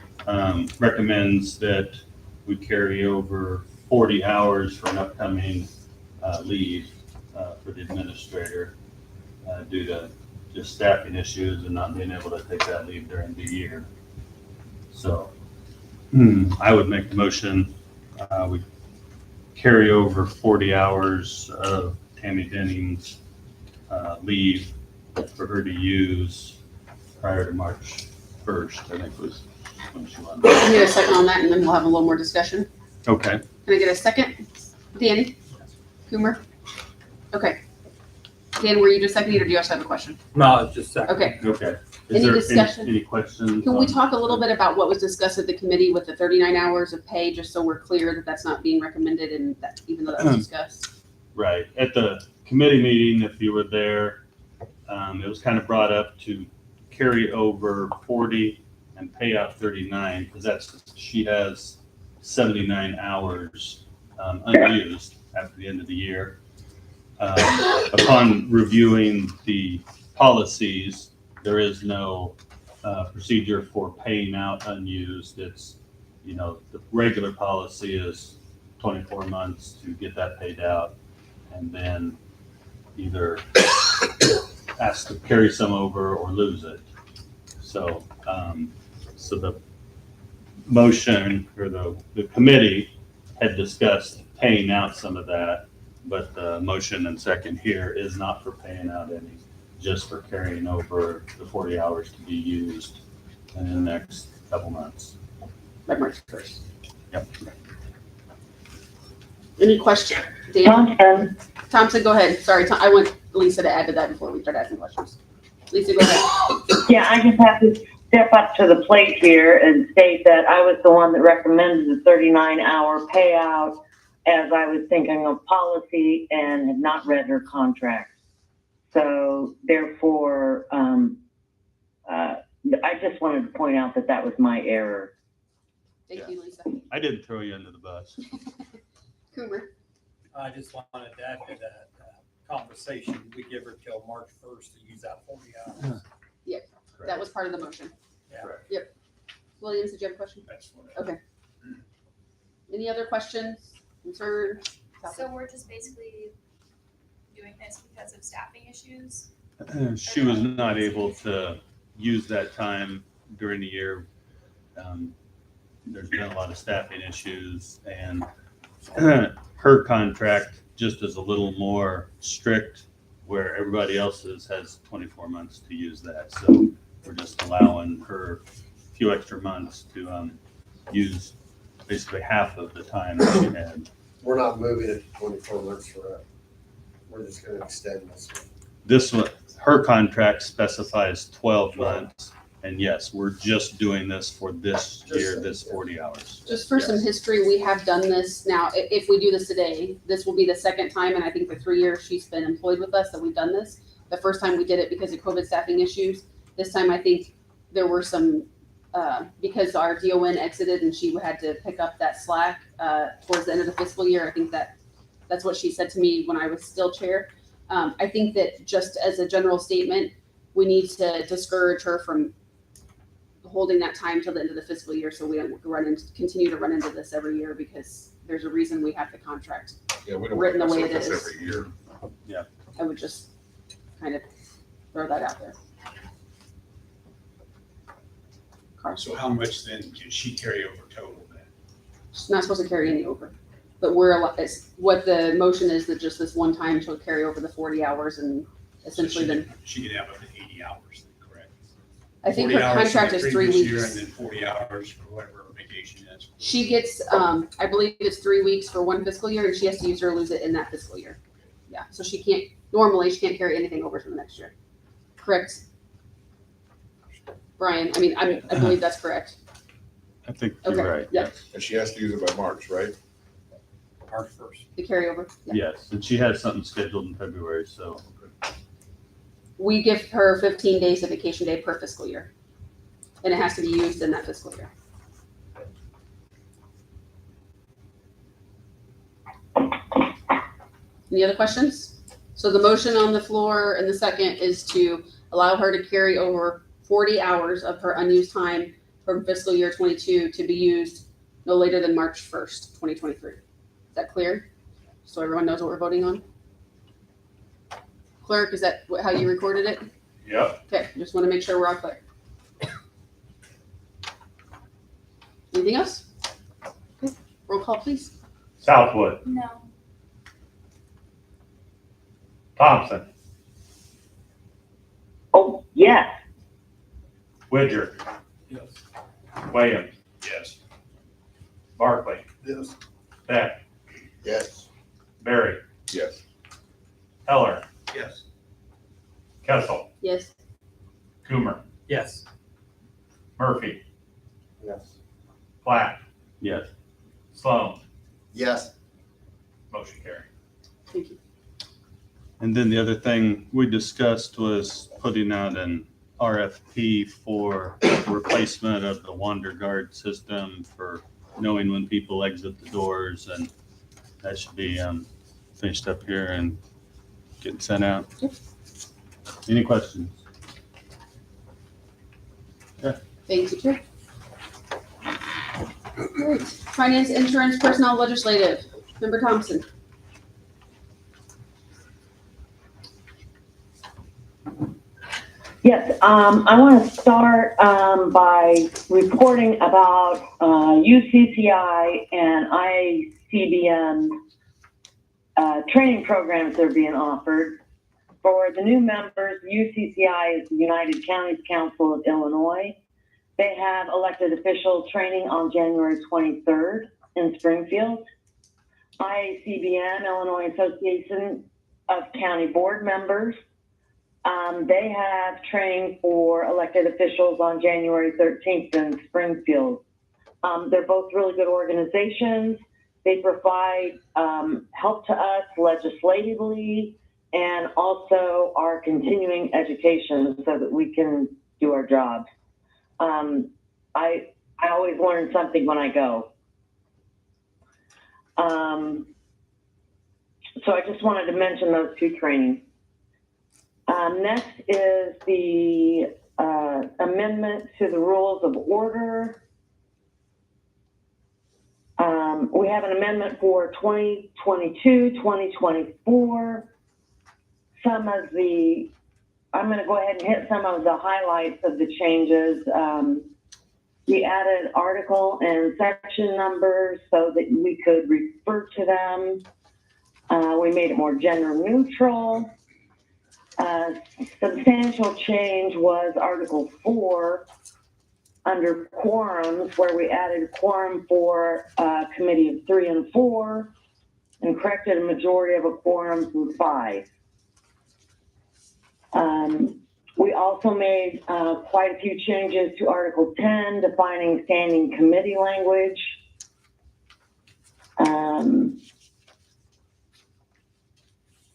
recommends that we carry over 40 hours for an upcoming leave for the administrator due to just staffing issues and not being able to take that leave during the year. So I would make the motion, we carry over 40 hours of Tammy Denning's leave for her to use prior to March 1st, I think was when she wanted. Can I get a second on that and then we'll have a little more discussion? Okay. Can I get a second? Danny? Coomer? Okay. Dan, were you just seconding or do you also have a question? No, it's just second. Okay. Okay. Any Is there discussion? any questions? Can we on- talk a little bit about what was discussed at the committee with the 39 hours of pay, just so we're clear that that's not being recommended and that even though that was discussed? Right. At the committee meeting, if you were there, it was kind of brought up to carry over 40 and pay out 39 because she has 79 hours unused after the end of the year. Upon reviewing the policies, there is no procedure for paying out unused. It's, the regular policy is 24 months to get that paid out and then either ask to carry some over or lose it. So, so the motion or the committee had discussed paying out some of that, but the motion and second here is not for paying out any, just for carrying over the 40 hours to be used in the next couple months. By March 1st. Yep. Any question? Dan? Thompson, Thompson, go ahead. Sorry, I want Lisa to add to that before we start asking questions. Lisa, go ahead. yeah, I just have to step up to the plate here and state that I was the one that recommended the 39-hour payout as I was thinking of policy and had not read her contract. So therefore, I just wanted to point out that that was my error. Thank you, Lisa. I didn't throw you under the bus. Coomer, I just wanted to add to that conversation, we give her till March 1st to use that 40 hours. that was part of the motion. Yeah. Yep. Williams, did you have a question? That's what Okay. Any other questions, concerns? So we're just basically doing this because of staffing issues? She was not able to use that time during the year. There's been a lot of staffing issues, and her contract just is a little more strict, where everybody else's has 24 months to use that. So we're just allowing her a few extra months to use basically half of the time that she had. We're not moving it to 24 months for that. We're just gonna extend this. This one, her contract specifies 12 months. And yes, we're just doing this for this year, this 40 hours. Just for some history, we have done this now. If we do this today, this will be the second time, and I think the 3 years she's been employed with us that we've done this. The first time we did it because of COVID staffing issues. This time, I think there were some, because our DON exited and she had to pick up that slack towards the end of the fiscal year. I think that's what she said to me when I was still chair. I think that just as a general statement, we need to discourage her from holding that time till the end of the fiscal year, so we don't continue to run into this every year, because there's a reason we have the contract Yeah, we don't written the want way to it mess is. with this every year. I would just kind of throw that out there. Carl, So how much then can she carry over total then? she's not supposed to carry any over, but what the motion is that just this one time she'll carry over the 40 hours, and essentially then, She can have up to 80 hours then, correct? I think her 40 hours contract for is the 3 previous year, weeks. And then 40 hours for whatever her vacation is. She gets, I believe it's 3 weeks for one fiscal year, and she has to use it or lose it in that fiscal year. Yeah, so she can't carry anything over to the next year. Correct? Brian, I believe that's correct. I think Okay, you're right. yeah. And she has to use it by March, right? March 1st. The carryover. Yeah. Yes, and she has something scheduled in February, so. We give her 15 days of vacation day per fiscal year, and it has to be used in that fiscal year. Any other questions? So the motion on the floor and the second is to allow her to carry over 40 hours of her unused time from fiscal year 22 to be used no later than March 1st, 2023. Is that clear? So everyone knows what we're voting on? Clerk, is that how you recorded it? Yep. Okay, just want to make sure we're all clear. Anything else? Okay, roll call, please. Southwood, No. Thompson, Oh, yes. Widger, Yes. Williams, Yes. Barkley, Yes. Beck, Yes. Barry, Yes. Heller, Yes. Kessel, Yes. Coomer, Yes. Murphy, Yes. Platt, Yes. Sloan. Yes. Motion carried. Thank you. And then the other thing we discussed was putting out an RFP for replacement of the Wander Guard system for knowing when people exit the doors, and that should be finished up here and getting sent out. Any questions? Thank you, Chair. All right, Finance, Insurance, Personnel, Legislative. Member Thompson. Yes, I want to start by reporting about UCCI and ICBM training programs that are being offered. For the new members, UCCI is the United Counties Council of Illinois. They have elected official training on January 23rd in Springfield. ICBM, Illinois Association of County Board Members. They have training for elected officials on January 13th in Springfield. They're both really good organizations. They provide help to us legislatively and also our continuing education so that we can do our jobs. I always learn something when I go. So I just wanted to mention those two trainings. Next is the amendment to the rules of order. We have an amendment for 2022, 2024. I'm going to go ahead and hit some of the highlights of the changes. We added article and section numbers so that we could refer to them. We made it more gender neutral. Substantial change was Article 4 under quorums, where we added a quorum for a committee of 3 and 4 and corrected a majority of a quorum from 5. We also made quite a few changes to Article 10, defining standing committee language.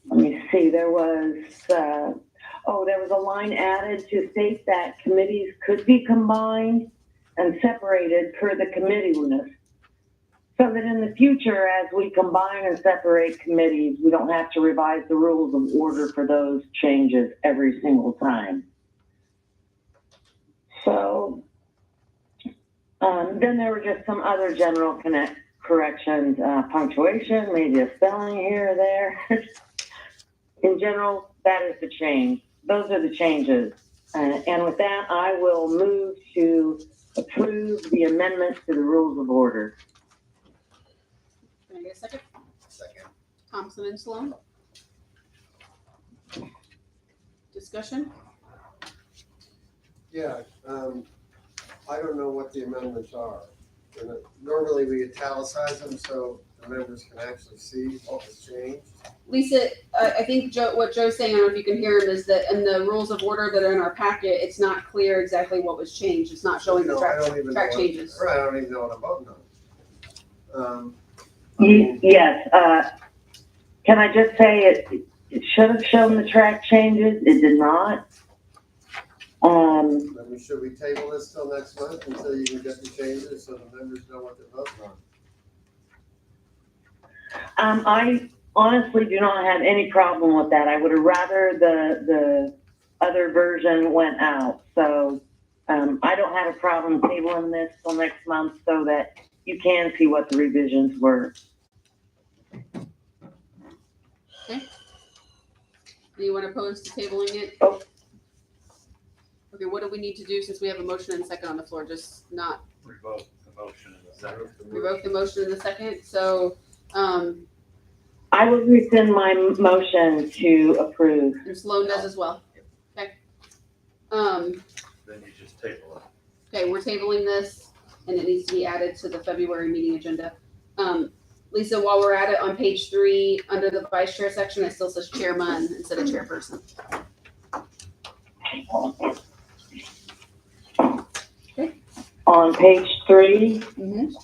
Let me see, there was a line added to state that committees could be combined and separated per the committee list. So that in the future, as we combine and separate committees, we don't have to revise the rules of order for those changes every single time. So then there were just some other general corrections, punctuation, maybe a spelling here or there. In general, that is the change. Those are the changes. And with that, I will move to approve the amendments to the rules of order. Can I get a second? Second. Thompson and Sloan? Discussion? Yeah, I don't know what the amendments are. Normally we italicize them so the members can actually see what was changed. Lisa, I think what Joe's saying, I don't know if you can hear him, is that in the rules of order that are in our packet, it's not clear exactly what was changed. It's not showing the track changes. I don't even know what I'm voting on. Yes, can I just say it should have shown the track changes. It did not. Should we table this till next month until you can get the changes so the members know what they're voting on? I honestly do not have any problem with that. I would have rather the other version went out. So I don't have a problem tabling this till next month so that you can see what the revisions were. Okay. Anyone opposed to tabling it? Oh. Okay, what do we need to do since we have a motion and a second on the floor? Just not Revoke the motion in the second. revoke the motion in the second. So, I will rescind my motion to approve. and Sloan does as well. Okay. Then you just table it. Okay, we're tabling this and it needs to be added to the February meeting agenda. Lisa, while we're at it, on page 3, under the vice chair section, it still says chairman instead of chairperson. Okay. On page 3. Mm-hmm.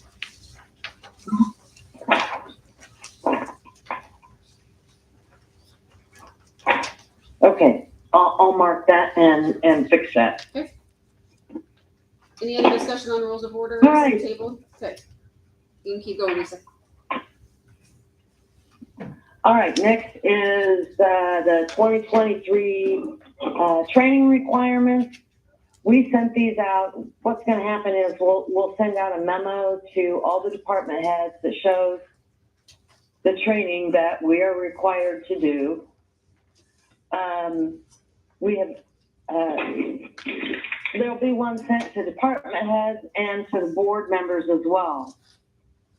Okay, I'll mark that and fix that. Okay. Any other discussion on rules of order? All right. Table? Okay. You can keep going, Lisa. All right, next is the 2023 training requirements. We sent these out. What's going to happen is we'll send out a memo to all the department heads that shows the training that we are required to do. There'll be one sent to department heads and to the board members as well.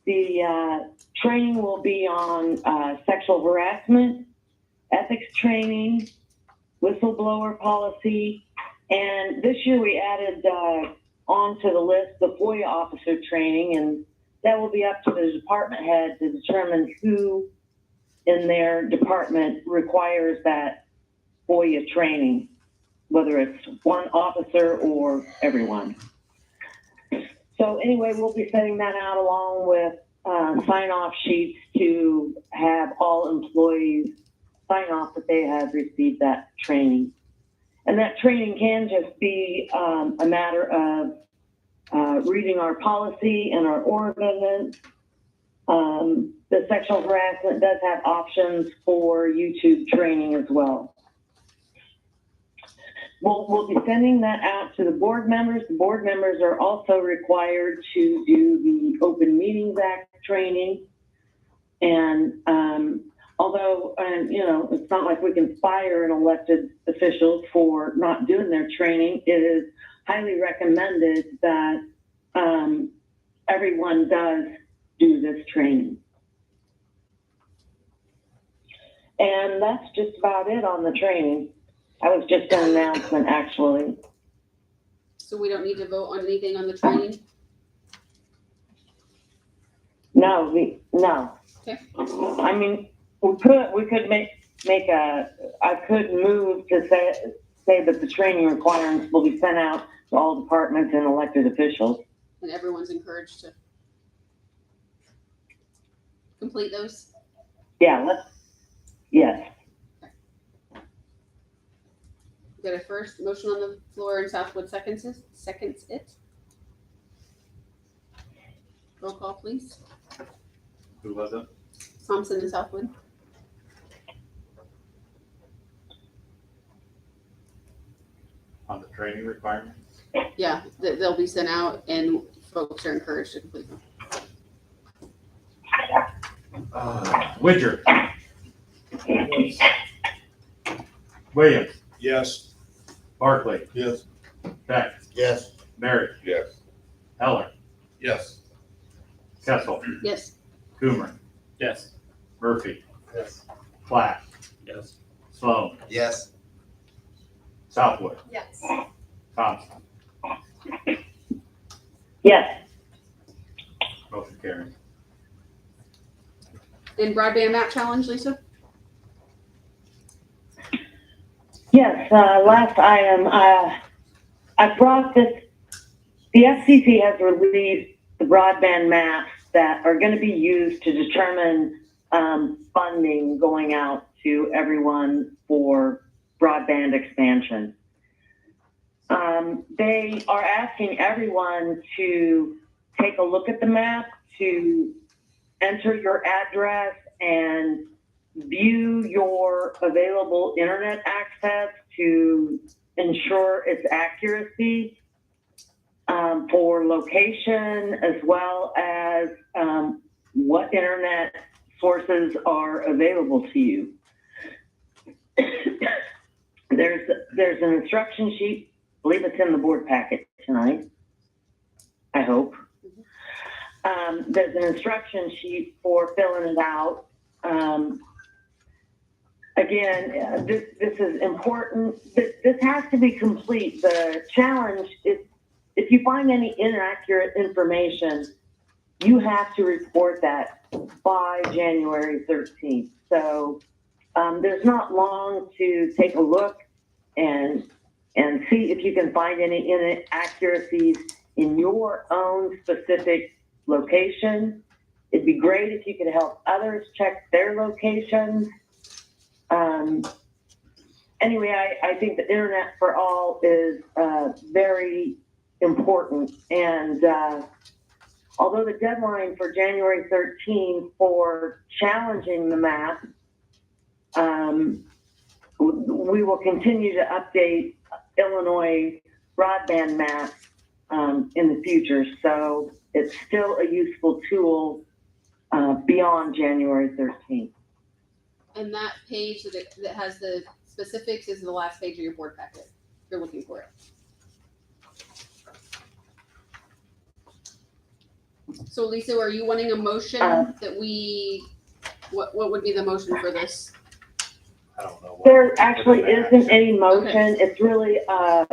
The training will be on sexual harassment, ethics training, whistleblower policy, and this year we added onto the list the FOIA officer training, and that will be up to the department head to determine who in their department requires that FOIA training, whether it's one officer or everyone. So anyway, we'll be sending that out along with sign-off sheets to have all employees sign off that they have received that training. And that training can just be a matter of reading our policy and our ordinance. The sexual harassment does have options for YouTube training as well. We'll be sending that out to the board members. The board members are also required to do the Open Meetings Act training. And although, it's not like we can fire an elected official for not doing their training, it is highly recommended that everyone does do this training. And that's just about it on the training. That was just an announcement, actually. So we don't need to vote on anything on the training? No. Okay. I mean, we could I could move to say that the training requirements will be sent out to all departments and elected officials. And everyone's encouraged to complete those? Yeah, yes. Got a first motion on the floor and Southwood seconds it. Roll call, please. Who was it? Thompson and Southwood. On the training requirements? Yeah, they'll be sent out and folks are encouraged to complete them. Widger. Williams. Yes. Barkley. Yes. Beck. Yes. Merritt. Yes. Heller. Yes. Kessel. Yes. Yes. Coomer. Murphy. Yes. Platt. Yes. Sloan. Yes. Southwood. Yes. Thompson. Yes. Motion carried. And broadband map challenge, Lisa? Yes, last item, I brought this, the FCC has released the broadband maps that are going to be used to determine funding going out to everyone for broadband expansion. They are asking everyone to take a look at the map, to enter your address and view your available internet access to ensure its accuracy for location, as well as what internet sources are available to you. There's an instruction sheet. I believe it's in the board packet tonight. I hope. There's an instruction sheet for filling it out. Again, this is important. This has to be complete. The challenge is if you find any inaccurate information, you have to report that by January 13th. So there's not long to take a look and see if you can find any inaccuracies in your own specific location. It'd be great if you could help others check their locations. Anyway, I think the internet for all is very important. And although the deadline for January 13th for challenging the map, we will continue to update Illinois broadband maps in the future. So it's still a useful tool beyond January 13th. And that page that has the specifics is the last page of your board packet. If you're looking for it. So Lisa, are you wanting a motion that we, what would be the motion for this? I don't know. There actually isn't any motion. It's really, I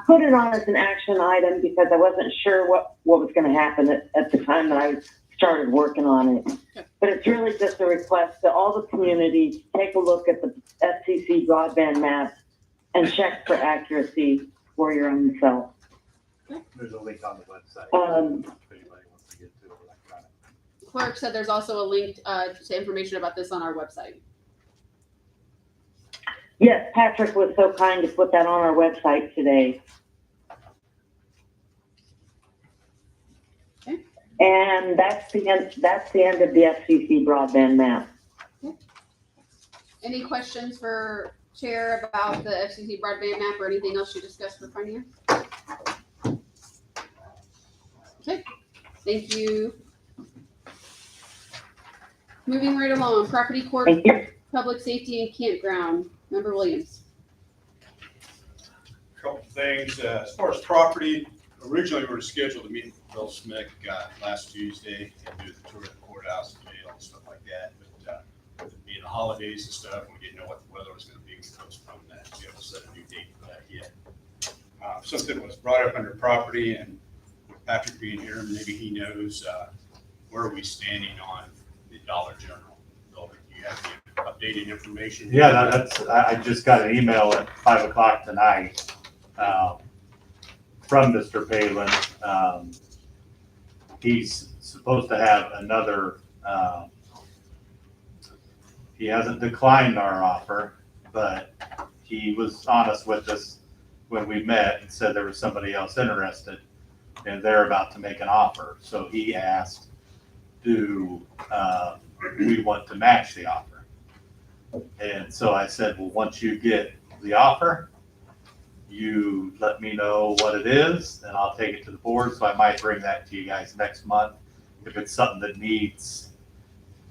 put it on as an action item because I wasn't sure what was going to happen at the time that I started working on it. Okay. But it's really just a request to all the community to take a look at the FCC broadband maps and check for accuracy for your own self. There's a link on the website. If anybody wants to get to it electronically. Clerk said there's also a link to information about this on our website. Yes, Patrick was so kind to put that on our website today. Okay. And that's the end of the FCC broadband map. Any questions for Chair about the FCC broadband map or anything else you discussed for finance? Okay, thank you. Moving right along, property court, Thank you. public safety and campground. Member Williams. Couple things, as far as property, originally we were scheduled to meet with Bill Smith last Tuesday and do the tour of the courthouse, jail and stuff like that. But with it being the holidays and stuff, we didn't know what the weather was gonna be, we postponed that, to be able to set a new date for that yet. Something was brought up under property, and with Patrick being here, maybe he knows, where are we standing on the Dollar General building? Do you have any updated information? Yeah, I just got an email at 5:00 tonight, from Mr. Palin. He's supposed to have another, he hasn't declined our offer, but he was honest with us when we met and said there was somebody else interested and they're about to make an offer. So he asked, do we want to match the offer? And so I said, well, once you get the offer, you let me know what it is and I'll take it to the board. So I might bring that to you guys next month. If it's something that needs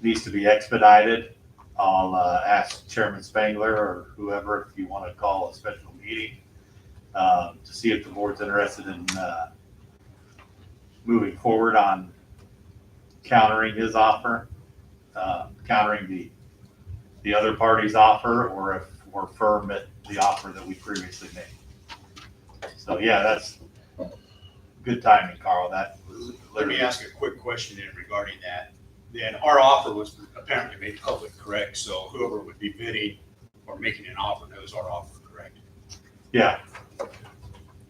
to be expedited, I'll ask Chairman Spangler or whoever if you want to call a special meeting to see if the board's interested in moving forward on countering his offer, countering the other party's offer, or if we're firm at the offer that we previously made. So yeah, that's good timing, Carl. That was Let me ask a quick question then regarding that. Then our offer was apparently made public, correct? So whoever would be bidding or making an offer knows our offer, correct? Yeah.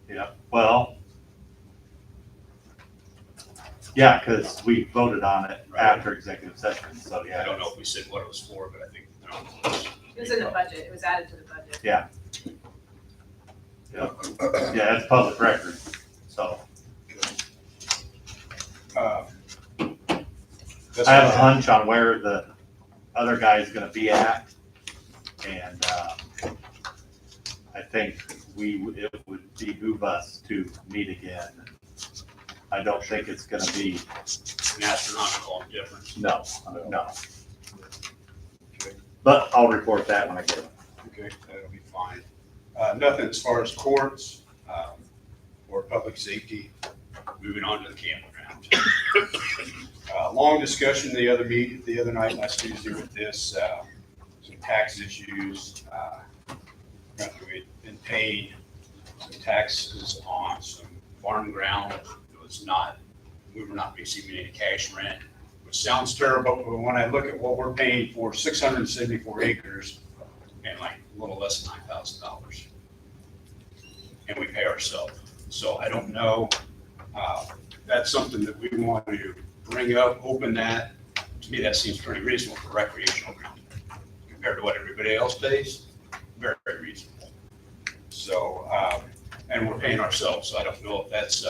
Yeah. Well, yeah, because we voted on it after executive session. So yeah. I don't know if we said what it was for, but I think, It was in the budget, it was added to the budget. Yeah. Yeah. Yeah, it's public record. So I have a hunch on where the other guy is going to be at, and I think it would behoove us to meet again. I don't think it's going to be an astronomical difference. No. But I'll report that when I get it. Okay, that'll be fine. Nothing as far as courts or public safety. Moving on to the campground. Long discussion the other night, last Tuesday, with this, some tax issues. We've been paying some taxes on some farm ground that we were not receiving any cash rent, which sounds terrible, but when I look at what we're paying for 674 acres and like a little less than $9,000, and we pay ourselves. So I don't know, that's something that we want to bring up, open that. To me, that seems pretty reasonable for recreational ground compared to what everybody else pays. Very, very reasonable. So, and we're paying ourselves, so I don't know if that's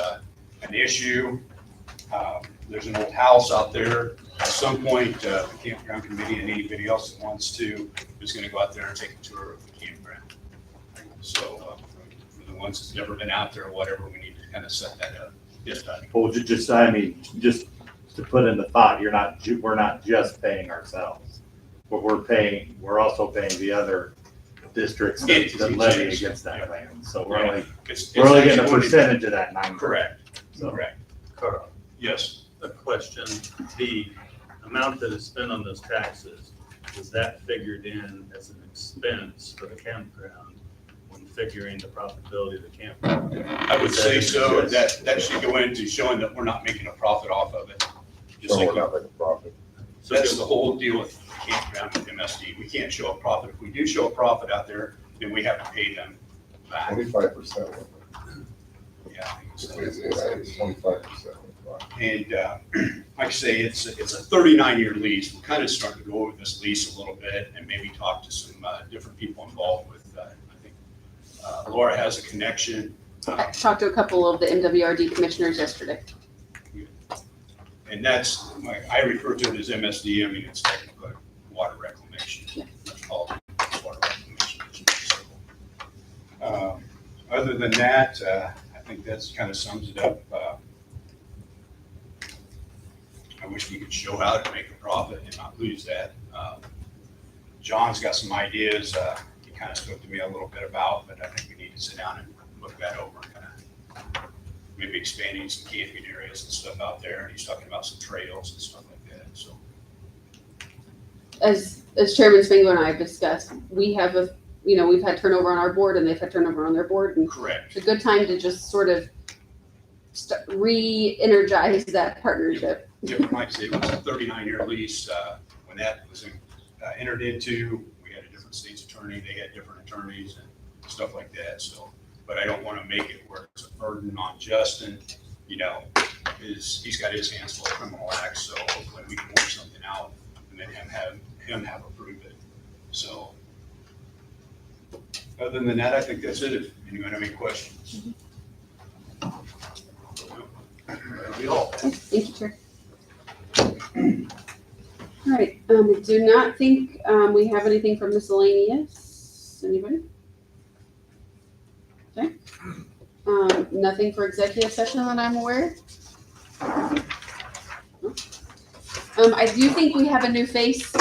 an issue. There's an old house out there. At some point, the campground committee and anybody else that wants to is going to go out there and take a tour of the campground. So for the ones that's never been out there or whatever, we need to kind of set that up. Yes, Patty. Well, just to put in the thought, we're not just paying ourselves. But we're also paying the other districts that levy against that land. So we're only getting a percentage of that 9. Correct. So. Correct. Carl, Yes. a question. The amount that is spent on those taxes, is that figured in as an expense for the campground when figuring the profitability of the campground? I would say so. That should go into showing that we're not making a profit off of it. Just like not making a profit. So that's the whole deal with campground and MSD. We can't show a profit. If we do show a profit out there, then we have to pay them back. 25%. Yeah, I think so. It's 25%. And like I say, it's a 39-year lease. We're kind of starting to go over this lease a little bit and maybe talk to some different people involved with, I think Laura has a connection. I talked to a couple of the MWRD commissioners yesterday. And that's, I refer to it as MSD. I mean, it's technically water reclamation. Yeah. It's called water reclamation. Other than that, I think that's kind of sums it up. I wish we could show how to make a profit and not lose that. John's got some ideas he kind of spoke to me a little bit about, but I think we need to sit down and look that over and kind of maybe expanding some camping areas and stuff out there. And he's talking about some trails and stuff like that. So As Chairman Spangler and I have discussed, we have we've had turnover on our board and they've had turnover on their board, and correct. it's a good time to just sort of re-energize that partnership. Yeah, like I say, it was a 39-year lease. When that was entered into, we had a different state's attorney. They had different attorneys and stuff like that. So, but I don't want to make it where it's a burden on Justin. You know, he's got his hands full of criminal acts. So hopefully we can work something out and then him have approved it. So other than that, I think that's it. If anyone have any questions. That'll be all. Thank you, Chair. All right, I do not think we have anything from miscellaneous. Anybody? Okay. Nothing for executive session that I'm aware of. I do think we have a new face.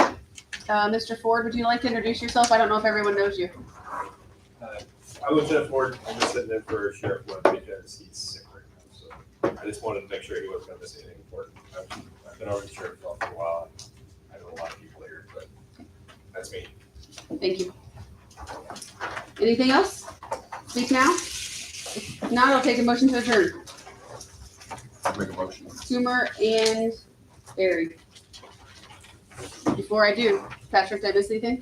Mr. Ford, would you like to introduce yourself? I don't know if everyone knows you. I'm Lieutenant Ford. I'm just sitting in for Sheriff Wood because he's sick right now. So I just wanted to make sure he wasn't going to miss anything important. I've been over the sheriff's office for a while. I know a lot of people here, but that's me. Thank you. Anything else? Speak now? If not, I'll take a motion to adjourn. Make a motion. Toomer and Barry. Before I do, Patrick, did I miss anything?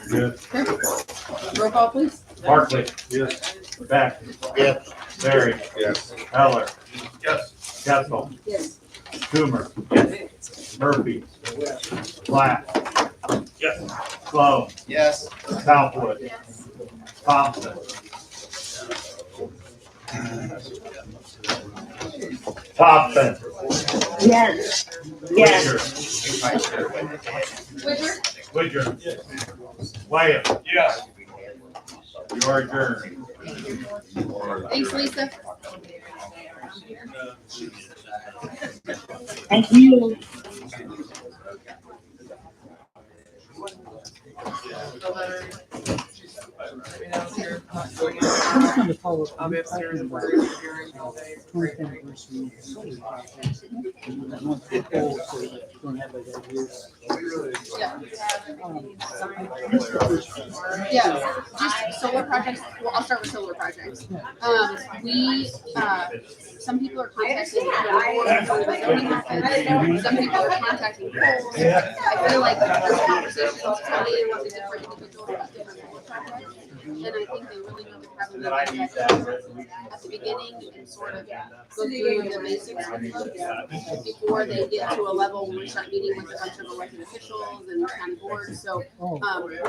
Good. Okay. Roll call, please. Barkley. Yes. Beck. Yes. Barry. Yes. Heller. Yes. Kessel. Yes. Coomer. Yes. Murphy. Black. Yes. Slow. Yes. Southwood. Yes. Thompson. Thompson. Yes. Yes. Widger? Widger. Williams. Yes. You are adjourned. Thanks, Lisa. Thank you. I'll be upstairs and we're hearing all day. Yeah, just solar projects. Well, I'll start with solar projects. Some people are contacting. Some people are contacting. I feel like there's conversations today about the different individuals about different solar projects, and I think they really need to have a meeting at the beginning and sort of go through the basics before they get to a level where we start meeting with a bunch of elected officials and county boards. So we're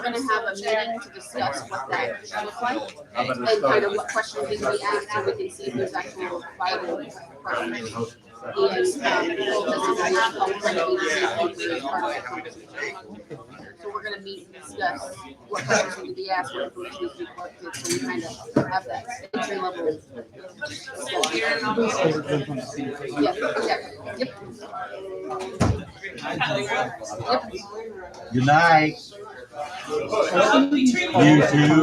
going to have a meeting to discuss what that should look like and kind of what questions need to be asked so we can see if there's actual viable questions. And we'll just agree on how we're going to be as part of the conversation. So we're going to meet and discuss what questions need to be asked, what information needs to be collected, so we kind of have that entry level. Yep. Good night. You too.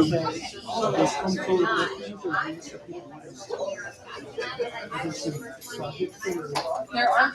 There are